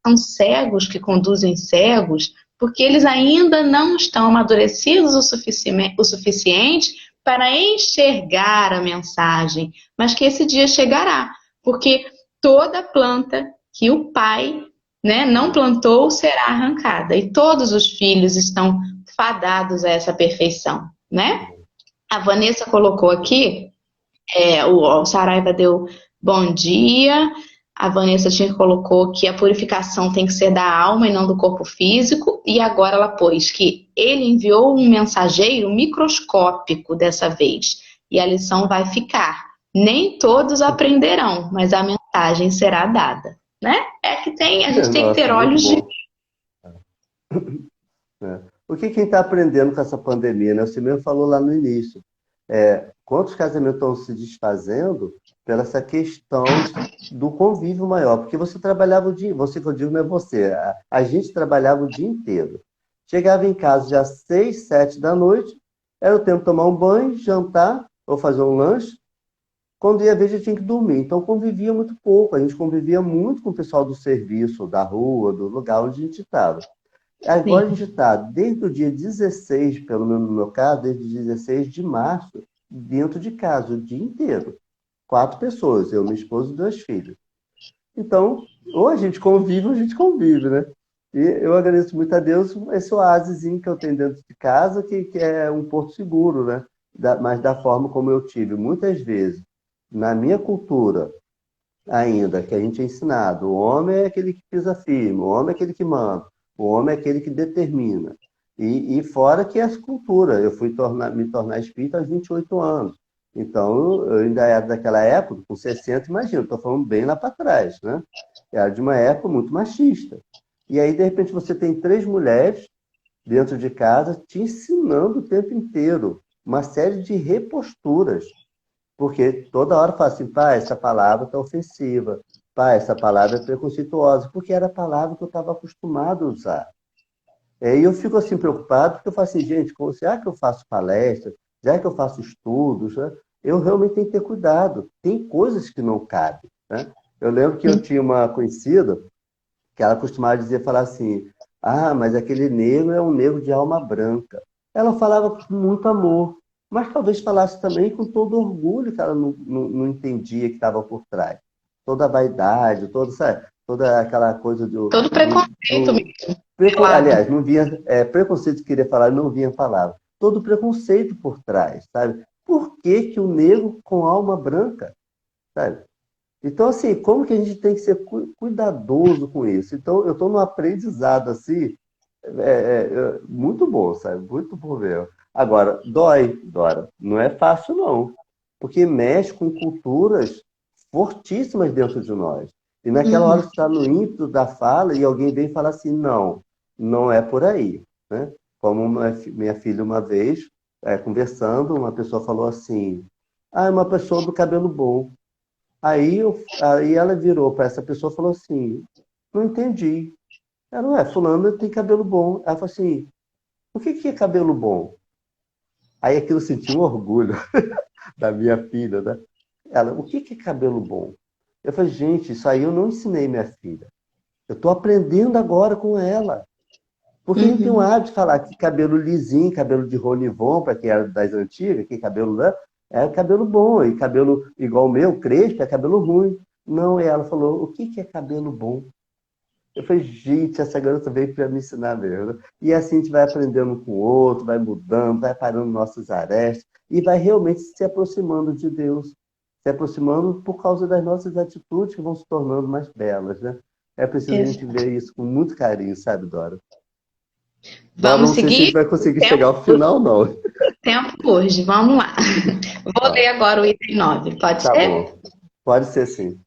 são cegos que conduzem cegos, porque eles ainda não estão amadurecidos o suficiente para enxergar a mensagem, mas que esse dia chegará, porque toda planta que o Pai, né, não plantou será arrancada, e todos os filhos estão fadados a essa perfeição, né? A Vanessa colocou aqui, o Saraiva deu bom dia. A Vanessa tinha colocou que a purificação tem que ser da alma e não do corpo físico. E agora ela pôs que ele enviou um mensageiro microscópico dessa vez. E a lição vai ficar. Nem todos aprenderão, mas a mensagem será dada. Né? A gente tem que ter Nossa, muito olhos de... bom. O que quem está aprendendo com essa pandemia, né? Você mesmo falou lá no início. Quantos casamentos estão se desfazendo pela essa questão do convívio maior? Porque você trabalhava o dia, você que eu digo não é você, a gente trabalhava o dia inteiro. Chegava em casa já às 6, 7 da noite, era o tempo de tomar um banho, jantar ou fazer um lanche. Quando ia ver, já tinha que dormir. Então convivia muito pouco. A gente convivia muito com o pessoal do serviço, da rua, do lugar onde a gente estava. Agora a Sim. gente está, desde o dia 16, pelo menos no meu caso, desde o 16 de março, dentro de casa, o dia inteiro. 4 pessoas, eu, minha esposa e 2 filhos. Então, ou a gente convive, né? E eu agradeço muito a Deus esse oásisinho que eu tenho dentro de casa, que é um porto seguro, né? Mas da forma como eu tive. Muitas vezes, na minha cultura, ainda, que a gente é ensinado, o homem é aquele que pisa firme, o homem é aquele que manda, o homem é aquele que determina. E fora que é a cultura, eu fui me tornar espírita aos 28 anos. Então, eu ainda era daquela época, com 60, imagina, estou falando bem lá para trás, né? Era de uma época muito machista. E aí, de repente, você tem 3 mulheres dentro de casa te ensinando o tempo inteiro uma série de reposturas. Porque toda hora fala assim, pai, essa palavra está ofensiva. Pai, essa palavra é preconceituosa. Porque era a palavra que eu estava acostumado a usar. E eu fico assim preocupado, porque eu falo assim, gente, já que eu faço palestras, já que eu faço estudos, né, eu realmente tenho que ter cuidado. Tem coisas que não cabem. Né? Eu lembro que eu tinha uma conhecida que ela costumava dizer, falar assim, mas aquele negro é um negro de alma branca. Ela falava com muito amor, mas talvez falasse também com todo orgulho que ela não entendia que estava por trás. Toda a vaidade, toda aquela coisa Todo preconceito mesmo, velado. aliás, não vinha, preconceito que queria falar, não vinha palavra. Todo preconceito por trás, sabe? Por que que o negro com alma branca, sabe? Então, assim, como que a gente tem que ser cuidadoso com isso? Então, eu estou num aprendizado, assim, muito bom, sabe? Muito bom mesmo. Agora, dói, Dora. Não é fácil, não. Porque mexe com culturas fortíssimas dentro de nós. E naquela hora Uhum. que está no ímpeto da fala e alguém vem falar assim, não, não é por aí. Né? Como minha filha uma vez, conversando, uma pessoa falou assim, é uma pessoa do cabelo bom. Aí ela virou para essa pessoa e falou assim, não entendi. Ela, fulano tem cabelo bom. Ela falou assim, o que que é cabelo bom? Aí aquilo eu senti um orgulho da minha filha, né? Ela, o que que é cabelo bom? Eu falei, gente, isso aí eu não ensinei minha filha. Eu estou aprendendo agora com ela. Porque a gente tem um Uhum. hábito de falar que cabelo lisinho, cabelo de Ronivon, para quem era das antigas, que cabelo, né? É cabelo bom, e cabelo igual o meu, crespo, é cabelo ruim. Não, e ela falou, o que que é cabelo bom? Eu falei, gente, essa garota veio para me ensinar mesmo. Né? E assim a gente vai aprendendo um com o outro, vai mudando, vai parando nossos arestas e vai realmente se aproximando de Deus. Se aproximando por causa das nossas atitudes que vão se tornando mais belas, né? É preciso a gente Exato. ver isso com muito carinho, sabe, Dora? Dora, Vamos não sei se a seguir? gente vai O conseguir chegar tempo, ao final, não. o tempo urge. Vamos lá. Vou ler Tá, agora o item 9. Pode tá ser? bom. Pode ser sim.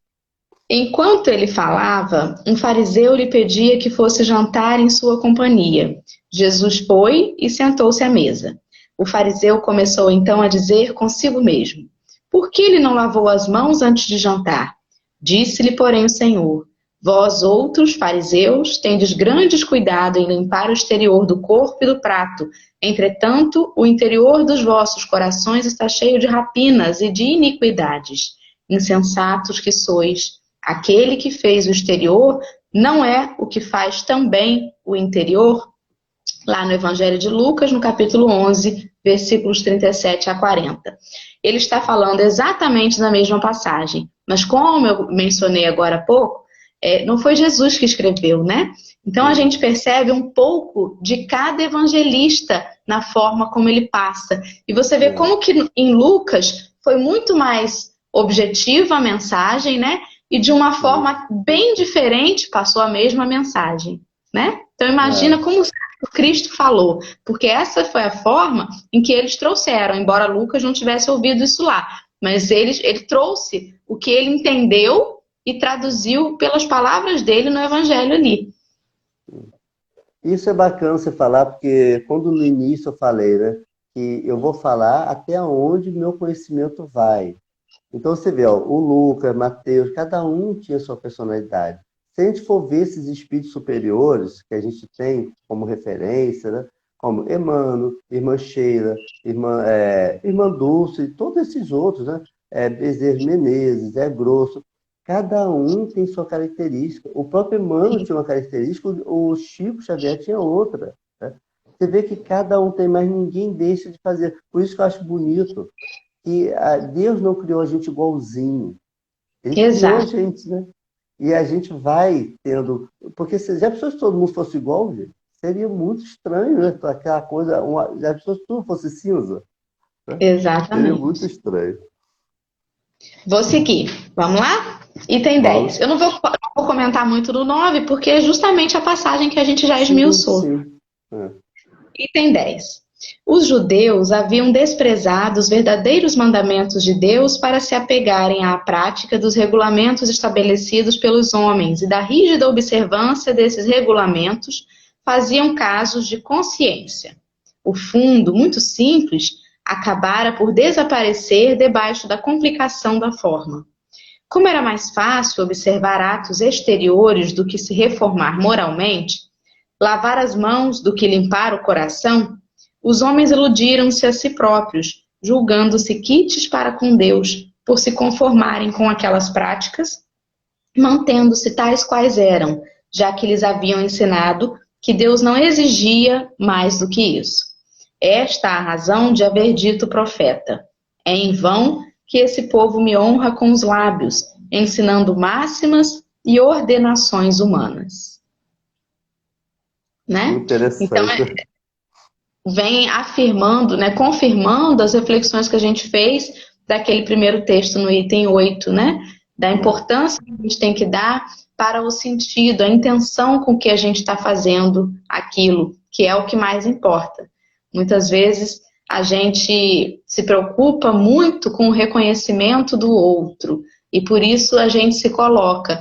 Enquanto ele falava, um fariseu lhe pedia que fosse jantar em sua companhia. Jesus foi e sentou-se à mesa. O fariseu começou então a dizer consigo mesmo: Por que ele não lavou as mãos antes de jantar? Disse-lhe, porém, o Senhor: Vós outros, fariseus, tendes grandes cuidado em limpar o exterior do corpo e do prato. Entretanto, o interior dos vossos corações está cheio de rapinas e de iniquidades. Insensatos que sois! Aquele que fez o exterior não é o que faz também o interior? Lá no Evangelho de Lucas, no capítulo 11, versículos 37 a 40. Ele está falando exatamente na mesma passagem, mas como eu mencionei agora há pouco, não foi Jesus que escreveu, né? Então a gente percebe um pouco de cada evangelista na forma como ele passa. E você vê como que em Lucas foi muito mais objetiva a mensagem, né? E de uma forma bem diferente passou a mesma mensagem, né? Então imagina como o Cristo falou, porque essa foi a forma em que eles trouxeram, embora Lucas não tivesse ouvido isso lá, mas ele trouxe o que ele entendeu e traduziu pelas palavras dele no evangelho ali. Isso é bacana você falar, porque quando no início eu falei, né, que eu vou falar até onde meu conhecimento vai. Então você vê, ó, o Lucas, Mateus, cada um tinha sua personalidade. Se a gente for ver esses espíritos superiores que a gente tem como referência, né, como Emmanuel, Irmã Sheila, Irmã Dulce, e todos esses outros, né, Bezerra de Menezes, Grosso, cada um tem sua característica. O próprio Emmanuel tinha uma característica, o Chico Xavier tinha outra. Né? Você vê que cada um tem, mas ninguém deixa de fazer. Por isso que eu acho bonito que Deus não criou a gente igualzinho. Ele criou a gente, né? E a gente vai tendo... Porque se já pensou se todo mundo fosse igual, gente? Seria muito estranho, né? Aquela coisa... Já pensou se tudo fosse cinza? Né? Exatamente. Seria muito estranho. Vou seguir. Vamos lá? Item 10. Eu não vou comentar muito no 9, porque é justamente a passagem que a gente já esmiuçou. Sim. Item 10. Os judeus haviam desprezado os verdadeiros mandamentos de Deus para se apegarem à prática dos regulamentos estabelecidos pelos homens, e da rígida observância desses regulamentos faziam casos de consciência. O fundo, muito simples, acabara por desaparecer debaixo da complicação da forma. Como era mais fácil observar atos exteriores do que se reformar moralmente, lavar as mãos do que limpar o coração, os homens iludiram-se a si próprios, julgando-se quites para com Deus, por se conformarem com aquelas práticas, mantendo-se tais quais eram, já que lhes haviam ensinado que Deus não exigia mais do que isso. Esta a razão de haver dito o profeta: é em vão que esse povo me honra com os lábios, ensinando máximas e ordenações humanas. Né? Interessante. Então, vem afirmando, né, confirmando as reflexões que a gente fez daquele primeiro texto no item 8, né? Da importância que a gente tem que dar para o sentido, a intenção com que a gente está fazendo aquilo, que é o que mais importa. Muitas vezes a gente se preocupa muito com o reconhecimento do outro e por isso a gente se coloca,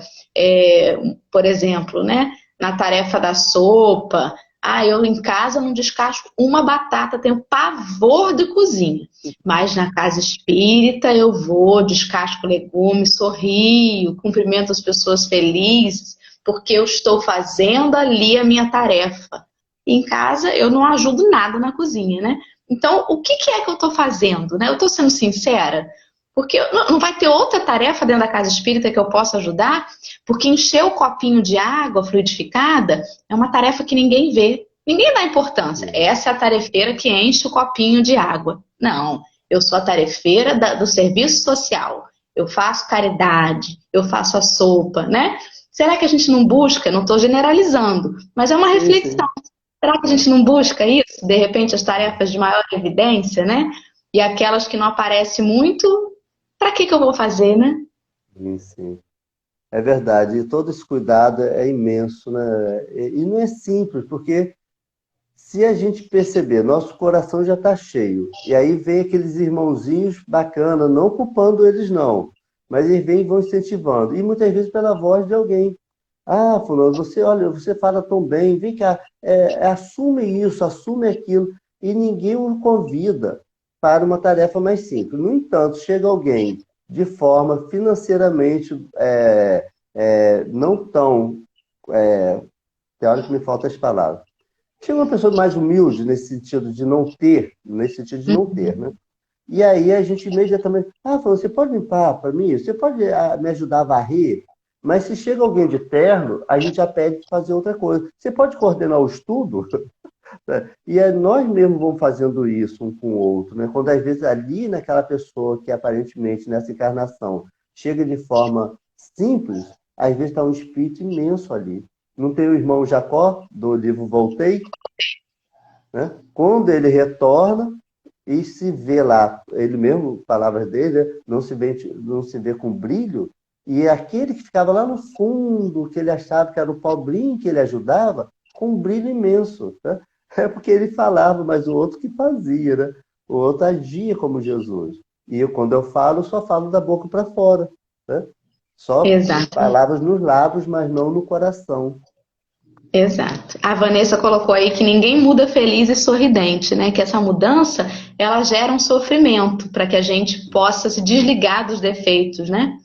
por exemplo, né, na tarefa da sopa. Eu em casa não descasco uma batata, tenho pavor de cozinha. Mas na casa espírita eu vou, descasco legumes, sorrio, cumprimento as pessoas felizes, porque eu estou fazendo ali a minha tarefa. Em casa eu não ajudo nada na cozinha, né? Então, o que é que eu estou fazendo? Né? Eu estou sendo sincera? Porque não vai ter outra tarefa dentro da casa espírita que eu possa ajudar? Porque encher o copinho de água fluidificada é uma tarefa que ninguém vê. Ninguém dá importância. Essa é a tarefeira que enche o copinho de água. Não, eu sou a tarefeira do serviço social. Eu faço caridade, eu faço a sopa, né? Será que a gente não busca? Não estou generalizando, mas é uma reflexão. Será que a gente não busca isso? De repente, as tarefas de maior evidência, né? E aquelas que não aparecem muito, para que eu vou fazer, né? Sim. É verdade. E todo esse cuidado é imenso, né? E não é simples, porque se a gente perceber, nosso coração já está cheio. E aí vem aqueles irmãozinhos bacanas, não culpando eles não, mas eles vêm e vão incentivando. E muitas vezes pela voz de alguém. Fulano, você fala tão bem, vem cá, assume isso, assume aquilo. E ninguém o convida para uma tarefa mais simples. No entanto, chega alguém de forma financeiramente não tão... tem hora que me faltam as palavras. Chega uma pessoa mais humilde nesse sentido de não ter, né? E aí a gente imediatamente, você pode limpar para mim? Você pode me ajudar a varrer? Mas se chega alguém de terno, a gente já pede para fazer outra coisa. Você pode coordenar o estudo? E nós mesmos vamos fazendo isso um com o outro, né? Quando às vezes ali naquela pessoa que aparentemente nessa encarnação chega de forma simples, às vezes está um espírito imenso ali. Não tem o irmão Jacó, do livro Voltei, né? Quando ele retorna e se vê lá, ele mesmo, palavras dele, né? Não se vê com brilho, e aquele que ficava lá no fundo, que ele achava que era o pobrinho que ele ajudava, com um brilho imenso. Né? É porque ele falava, mas o outro que fazia, né? O outro agia como Jesus. E eu, quando eu falo, só falo da boca para fora. Né? Só Exato. palavras nos lábios, mas não no coração. Exato. A Vanessa colocou aí que ninguém muda feliz e sorridente, né? Que essa mudança, ela gera um sofrimento para que a gente possa se desligar dos defeitos, né?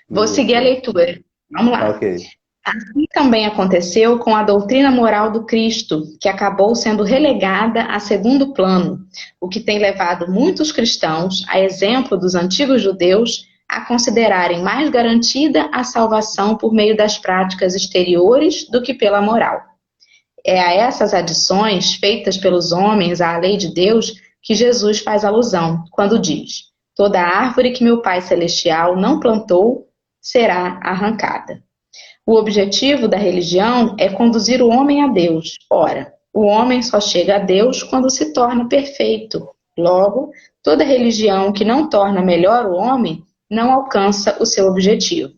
Vou seguir a Isso. leitura. Vamos lá. Ok. Assim também aconteceu com a doutrina moral do Cristo, que acabou sendo relegada a segundo plano, o que tem levado muitos cristãos, a exemplo dos antigos judeus, a considerarem mais garantida a salvação por meio das práticas exteriores do que pela moral. É a essas adições feitas pelos homens à lei de Deus que Jesus faz alusão, quando diz: toda árvore que meu Pai Celestial não plantou será arrancada. O objetivo da religião é conduzir o homem a Deus. Ora, o homem só chega a Deus quando se torna perfeito. Logo, toda religião que não torna melhor o homem não alcança o seu objetivo.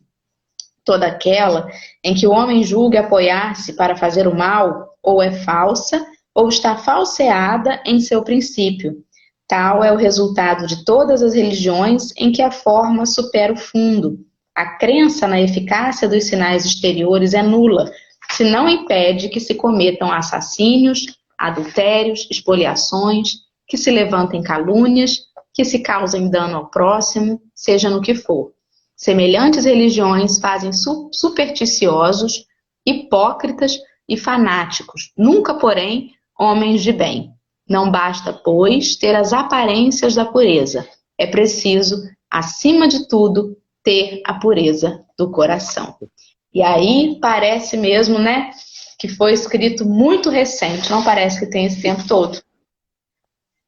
Toda aquela em que o homem julga apoiar-se para fazer o mal, ou é falsa, ou está falseada em seu princípio. Tal é o resultado de todas as religiões em que a forma supera o fundo. A crença na eficácia dos sinais exteriores é nula, se não impede que se cometam assassínios, adultérios, espoliações, que se levantem calúnias, que se causem dano ao próximo, seja no que for. Semelhantes religiões fazem supersticiosos, hipócritas e fanáticos, nunca, porém, homens de bem. Não basta, pois, ter as aparências da pureza. É preciso, acima de tudo, ter a pureza do coração. E aí parece mesmo, né, que foi escrito muito recente, não parece que tem esse tempo todo.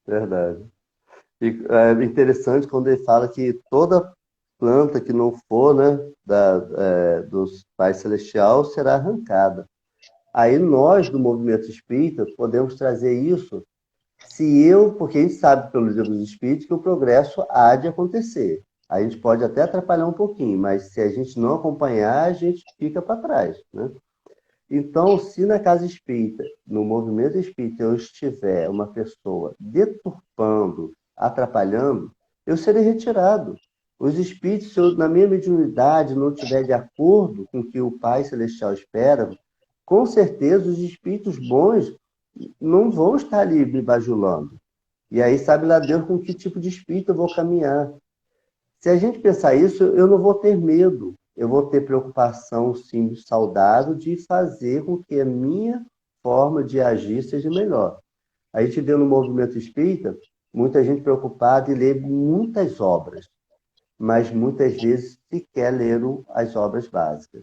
Verdade. E é interessante quando ele fala que toda planta que não for, né, dos Pai Celestial será arrancada. Aí nós, do movimento espírita, podemos trazer isso porque a gente sabe pelos livros dos espíritos que o progresso há de acontecer. A gente pode até atrapalhar um pouquinho, mas se a gente não acompanhar, a gente fica para trás, né? Então, se na casa espírita, no movimento espírita, eu estiver uma pessoa deturpando, atrapalhando, eu serei retirado. Os espíritos, se eu, na minha mediunidade, não estiver de acordo com o que o Pai Celestial espera, com certeza os espíritos bons não vão estar ali me bajulando. E aí sabe lá Deus com que tipo de espírito eu vou caminhar. Se a gente pensar isso, eu não vou ter medo. Eu vou ter preocupação, sim, saudável de fazer com que a minha forma de agir seja melhor. A gente vê no movimento espírita muita gente preocupada em ler muitas obras, mas muitas vezes sequer leram as obras básicas.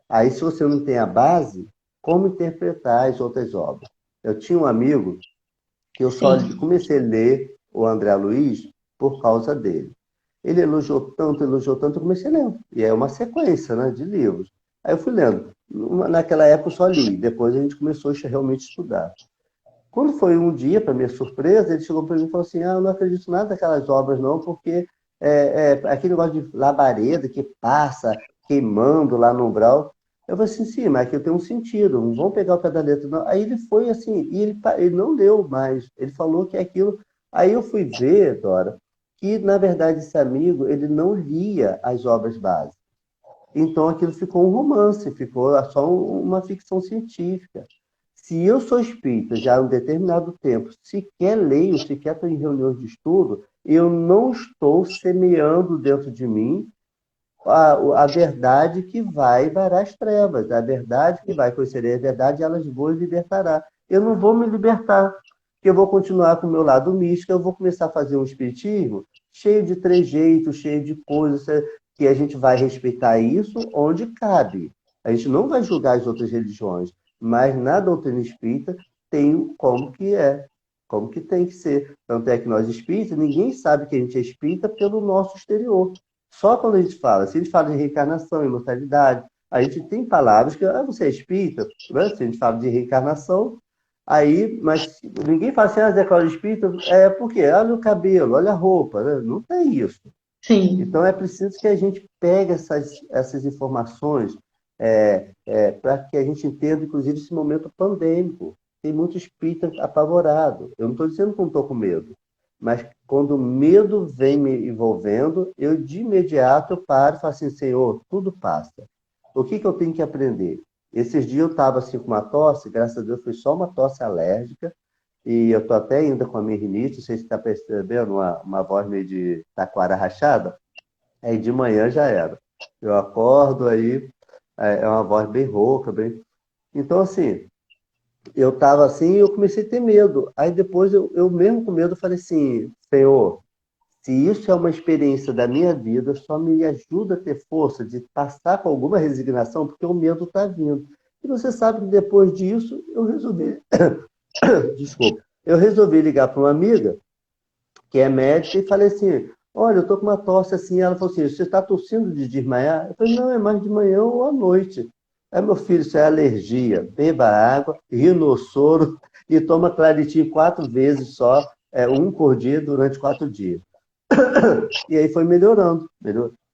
Aí, se você não tem a base, como interpretar as outras obras? Eu tinha um amigo que eu só Sim. comecei a ler o André Luiz por causa dele. Ele elogiou tanto, eu comecei a ler. E é uma sequência, né, de livros. Aí eu fui lendo. Naquela época eu só li, depois a gente começou a realmente estudar. Quando foi um dia, para minha surpresa, ele chegou para mim e falou assim: eu não acredito nada daquelas obras não, porque aquele negócio de labareda que passa queimando lá no umbral. Eu falei assim, sim, mas aquilo tem um sentido, não vão pegar o pé da letra, não. Aí ele foi assim, e ele não leu mais, ele falou que aquilo... Aí eu fui ver, Dora, que, na verdade, esse amigo, ele não lia as obras básicas. Então aquilo ficou um romance, ficou só uma ficção científica. Se eu sou espírita já há um determinado tempo, sequer leio, sequer estou em reuniões de estudo, eu não estou semeando dentro de mim a verdade que vai varar as trevas, a verdade que vai conhecer a verdade, elas vão libertará. Eu não vou me libertar, porque eu vou continuar com o meu lado místico, eu vou começar a fazer um espiritismo cheio de trejeitos, cheio de coisas, que a gente vai respeitar isso onde cabe. A gente não vai julgar as outras religiões, mas na doutrina espírita tem como que é, como que tem que ser. Tanto é que nós espíritas, ninguém sabe que a gente é espírita pelo nosso exterior. Só quando a gente fala, se a gente fala de reencarnação, imortalidade, A gente tem palavras que, você é espírita, né? Se a gente fala de reencarnação, aí, mas ninguém fala assim, Zé Cláudio espírita, por quê? Olha o cabelo, olha a roupa, né? Não tem isso. Sim. Então é preciso que a gente pegue essas informações para que a gente entenda, inclusive, esse momento pandêmico. Tem muito espírita apavorado. Eu não estou dizendo que não estou com medo, mas quando o medo vem me envolvendo, eu de imediato eu paro e falo assim, Senhor, tudo passa. O que eu tenho que aprender? Esses dias eu estava assim com uma tosse, graças a Deus foi só uma tosse alérgica, e eu estou até ainda com a minha rinite, não sei se está percebendo, uma voz meio de taquara rachada. Aí de manhã já era. Eu acordo aí, é uma voz bem rouca, bem. Então, assim, eu estava assim e eu comecei a ter medo. Aí depois eu mesmo com medo falei assim, Senhor, se isso é uma experiência da minha vida, só me ajuda a ter força de passar com alguma resignação, porque o medo está vindo. E você sabe que depois disso eu resolvi, desculpa, eu resolvi ligar para uma amiga que é médica, e falei assim, olha, eu tô com uma tosse assim. Ela falou assim, você está tossindo de desmaiar? Eu falei, não, é mais de manhã ou à noite. Aí, meu filho, isso é alergia. Beba água, rinossoro e toma Claritin 4 vezes só, um por dia durante 4 dias. E aí foi melhorando.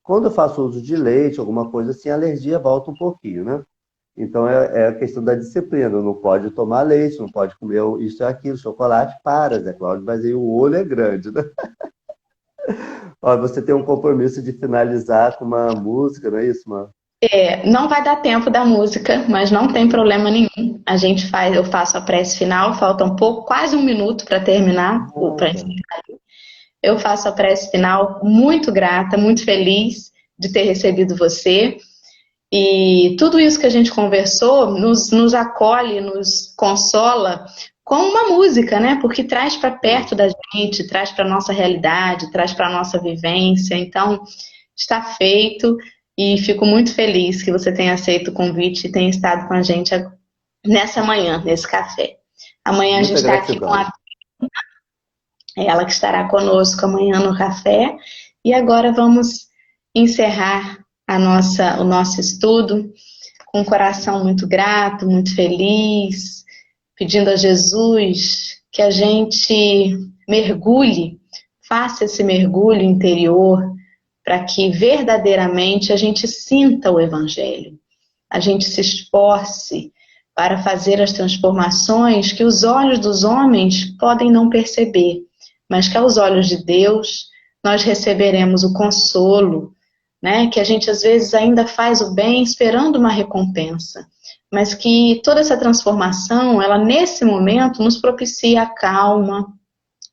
Quando eu faço uso de leite, alguma coisa assim, a alergia volta um pouquinho, né? Então é a questão da disciplina. Não pode tomar leite, não pode comer isso e aquilo, chocolate, para, Zé Cláudio, mas aí o olho é grande, né? Ó, você tem um compromisso de finalizar com uma música, não é isso, mano? Não vai dar tempo da música, mas não tem problema nenhum. Eu faço a prece final, falta um pouco, quase um minuto para terminar, Ah, para tá. eu faço a prece final muito grata, muito feliz de ter recebido você. E tudo isso que a gente conversou nos acolhe, nos consola com uma música, né? Porque traz para Sim. perto da gente, traz para nossa realidade, traz para nossa vivência. Então, está feito e fico muito feliz que você tenha aceito o convite e tenha estado com a gente nessa manhã, nesse café. Amanhã a gente Muita está aqui com gratidão. ela que estará conosco amanhã no café. E agora vamos encerrar o nosso estudo com um coração muito grato, muito feliz, pedindo a Jesus que a gente mergulhe, faça esse mergulho interior para que verdadeiramente a gente sinta o Evangelho, a gente se esforce para fazer as transformações que os olhos dos homens podem não perceber, mas que aos olhos de Deus nós receberemos o consolo, né? Que a gente às vezes ainda faz o bem esperando uma recompensa, mas que toda essa transformação, ela nesse momento nos propicia a calma,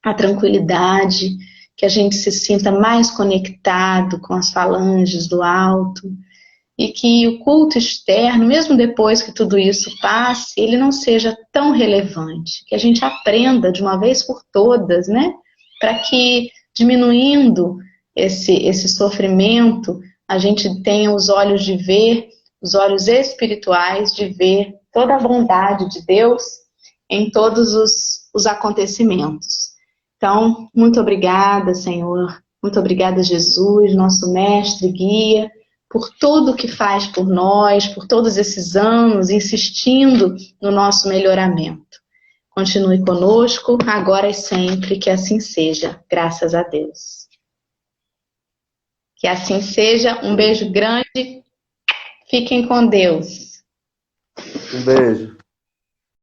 a tranquilidade, que a gente se sinta mais conectado com as falanges do alto e que o culto externo, mesmo depois que tudo isso passe, ele não seja tão relevante, que a gente aprenda de uma vez por todas, né? Para que diminuindo esse sofrimento, a gente tenha os olhos de ver, os olhos espirituais de ver toda a bondade de Deus em todos os acontecimentos. Então, muito obrigada, Senhor. Muito obrigada, Jesus, nosso mestre, guia, por tudo que faz por nós, por todos esses anos, insistindo no nosso melhoramento. Continue conosco, agora e sempre, que assim seja, graças a Deus. Que assim seja, um beijo grande, fiquem com Deus. Um beijo.